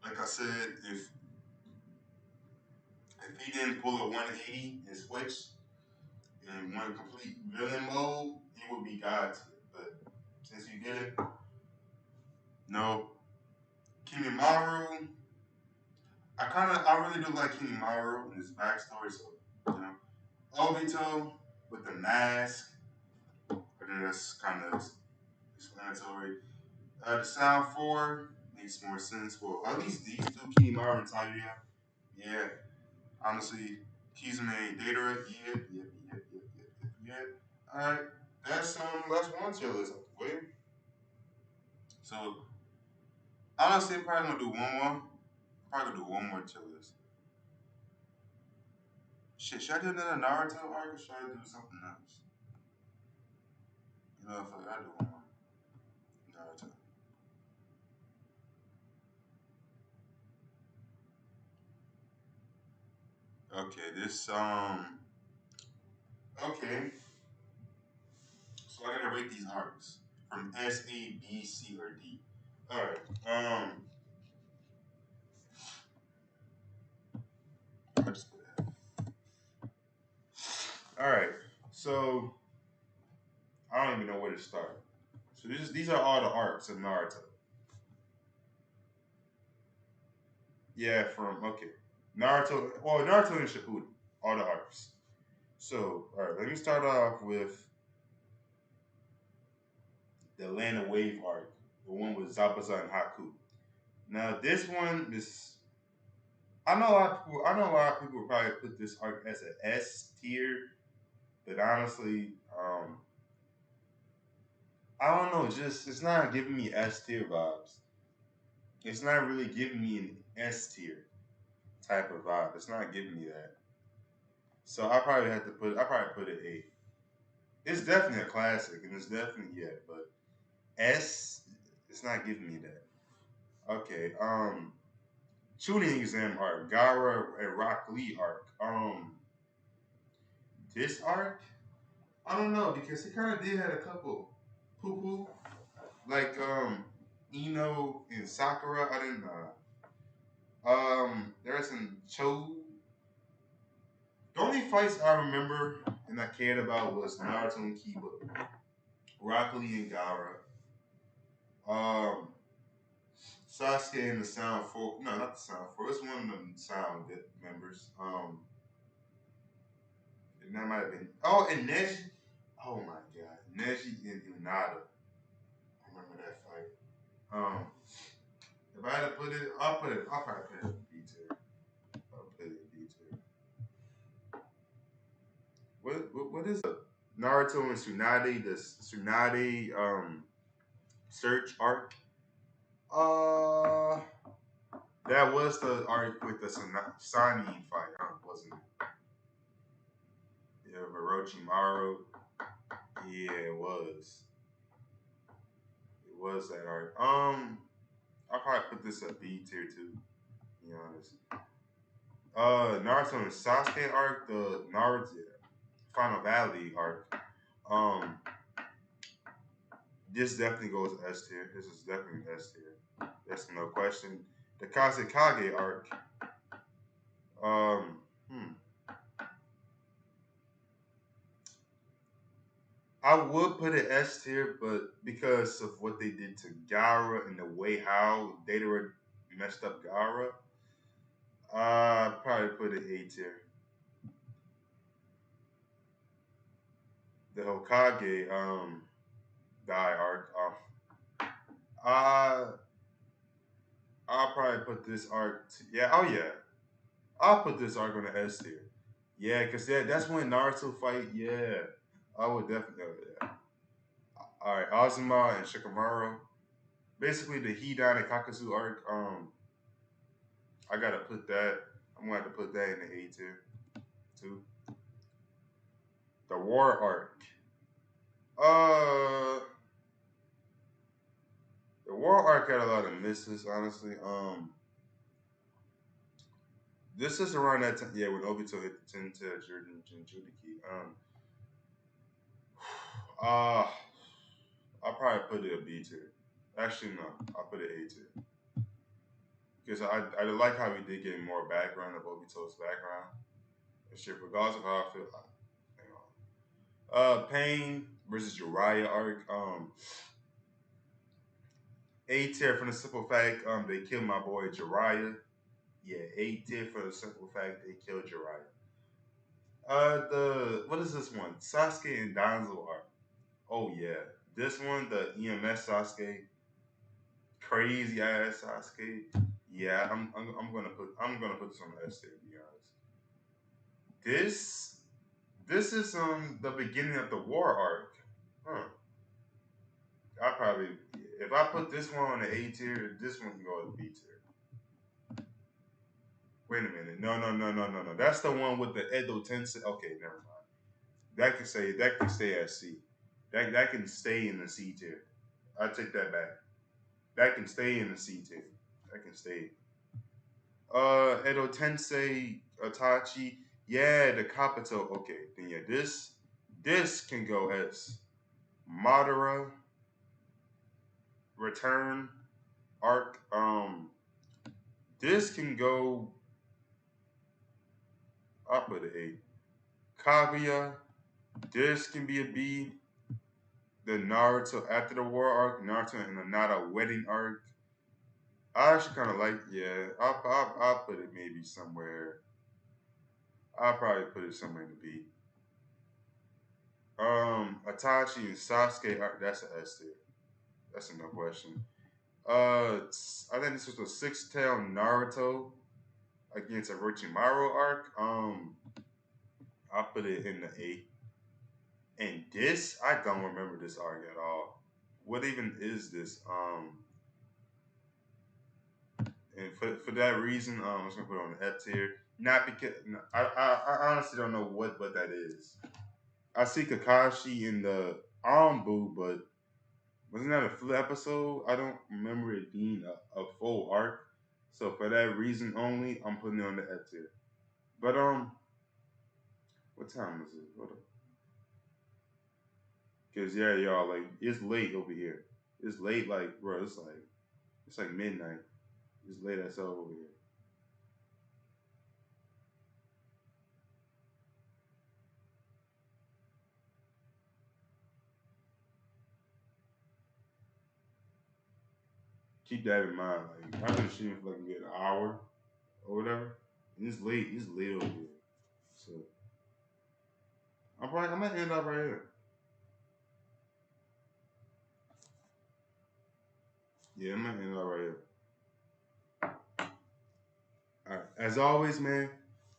like I said, if he didn't pull a 180 and switch and went complete villain mode, he would be God tier. But since he didn't, no. Kimimaru, I really do like Kimimaru and his backstory. So you know, Obito with the mask, I think that's kind of explanatory. The Sound 4 makes more sense. Well, at least these two, Kimimaru and Taguya. Yeah, honestly, Kizune, Datara, yeah. Alright, that's one tier list out the way. So, honestly, I'm probably gonna do one more. Probably gonna do one more tier list. Shit, should I do another Naruto arc or should I do something else? You know, if I do one more Naruto. Okay, okay. So I gotta rate these arcs from S, A, B, C, or D. Alright, I just put that. Alright, so I don't even know where to start. So these are all the arcs of Naruto. Yeah, from okay. Naruto and Shippuden, all the arcs. So, all right, let me start off with the Land of Wave arc, the one with Zabuza and Haku. Now, this one is I know a lot of people would probably put this arc as an S tier, but honestly, I don't know. Just it's not giving me S tier vibes. It's not really giving me an S tier type of vibe. It's not giving me that. So I probably put it A. It's definitely a classic, and it's definitely yeah, but S, it's not giving me that. Okay, shooting exam arc, Gara and Rock Lee arc. This arc, I don't know because he kind of did have a couple poo poo, like Ino and Sakura. I didn't know. There's some Cho. The only fights I remember and I cared about was Naruto and Kiba, Rock Lee and Gara. Um, Sasuke and the Sound Four. No, not the Sound Four. It's one of them Sound members. And that might have been. Oh, and Neji. Oh my God, Neji and Hinata. I remember that fight. If I had to put it, I'll put it. I'll probably put it in B tier. I'll put it in B tier. What is it? Naruto and Tsunade? The Tsunade search arc. Uh, that was the arc with the Sani fight, wasn't it? Yeah, Orochimaru. Yeah, it was. It was that arc. I'll probably put this at B tier too. To be honest. Naruto and Sasuke arc, the Naruto Final Valley arc. Um, this definitely goes S tier. This is definitely S tier. That's no question. The Kazekage arc. Um, hmm. I would put it S tier, but because of what they did to Gara and the way how Data messed up Gara, probably put it A tier. The Hokage die arc. Uh, I'll probably put this arc. Yeah, oh yeah, I'll put this arc on the S tier. Yeah, cause that's when Naruto fight. Yeah, I would definitely. Yeah. All right, Azuma and Shikamaru. Basically, the Hidan and Kakatsu arc. I gotta put that. I'm gonna have to put that in the A tier too. The War arc. Uh, The War arc had a lot of misses, honestly. This is around that time, yeah, when Obito hit the 10 tail Jinchuriki. Uh, I'll probably put it a B tier. Actually, no, I'll put it A tier. Because I like how we did get more background of Obito's background and shit, regardless of how I feel. Pain versus Jiraiya arc. A tier for the simple fact they killed my boy Jiraiya. Yeah, A tier for the simple fact they killed Jiraiya. The what is this one? Sasuke and Danzo arc. Oh yeah, this one the EMS Sasuke, crazy ass Sasuke. Yeah, I'm gonna put this on the S tier to be honest. This is the beginning of the war arc. Huh. I probably if I put this one on the A tier, this one can go to the B tier. Wait a minute. No. That's the one with the Edo Tensei. Okay, never mind. That can stay as C. That can stay in the C tier. I take that back. That can stay in the C tier. That can stay. Edo Tensei, Itachi. Yeah, the Kabuto. Okay, then yeah, this can go S. Madara, Return, Arc. This can go. I'll put it A. Kaguya. This can be a B. The Naruto after the war arc, Naruto and the Nada wedding arc. I actually kind of like, yeah. I'll put it maybe somewhere. I'll probably put it somewhere in the B. Itachi and Sasuke arc. That's an S tier. That's a no question. I think this was a six-tail Naruto against Orochimaru arc. I'll put it in the A. And this, I don't remember this arc at all. What even is this? And for that reason, I'm just gonna put it on the F tier. Not because no, I honestly don't know what that is. I see Kakashi in the Ambu, but wasn't that a full episode? I don't remember it being a full arc. So for that reason only, I'm putting it on the F tier. But what time is it? What? Cause yeah, y'all, like it's late over here. It's late, like bro. It's like midnight. It's late as hell over here. Keep that in mind. Like I've been shooting for like a good hour or whatever. And it's late. It's late over here. So I'm gonna end up right here. Yeah, I'm gonna end up right here. All right. As always, man.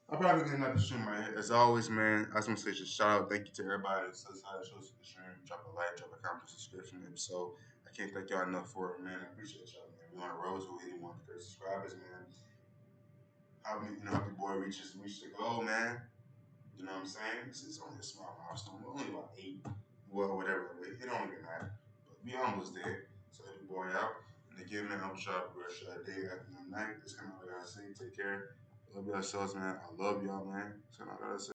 I'm probably gonna end up the stream right here. As always, man. I just want to say just shout out, thank you to everybody that says hi, shows to the stream, drop a like, drop a comment, subscription. And so I can't thank y'all enough for it, man. I appreciate y'all, man. We on the road to 81 subscribers, man. Help your boy reach the goal, man. You know what I'm saying? This is only a small milestone. We're only about 8, well, whatever. It don't even matter. But we almost there. So help your boy out. And again, man, I'm sharp, bro. Day, afternoon, night. This kind of what I gotta say. Take care. Love yourselves, man. I love y'all, man. That's kind of what I gotta say.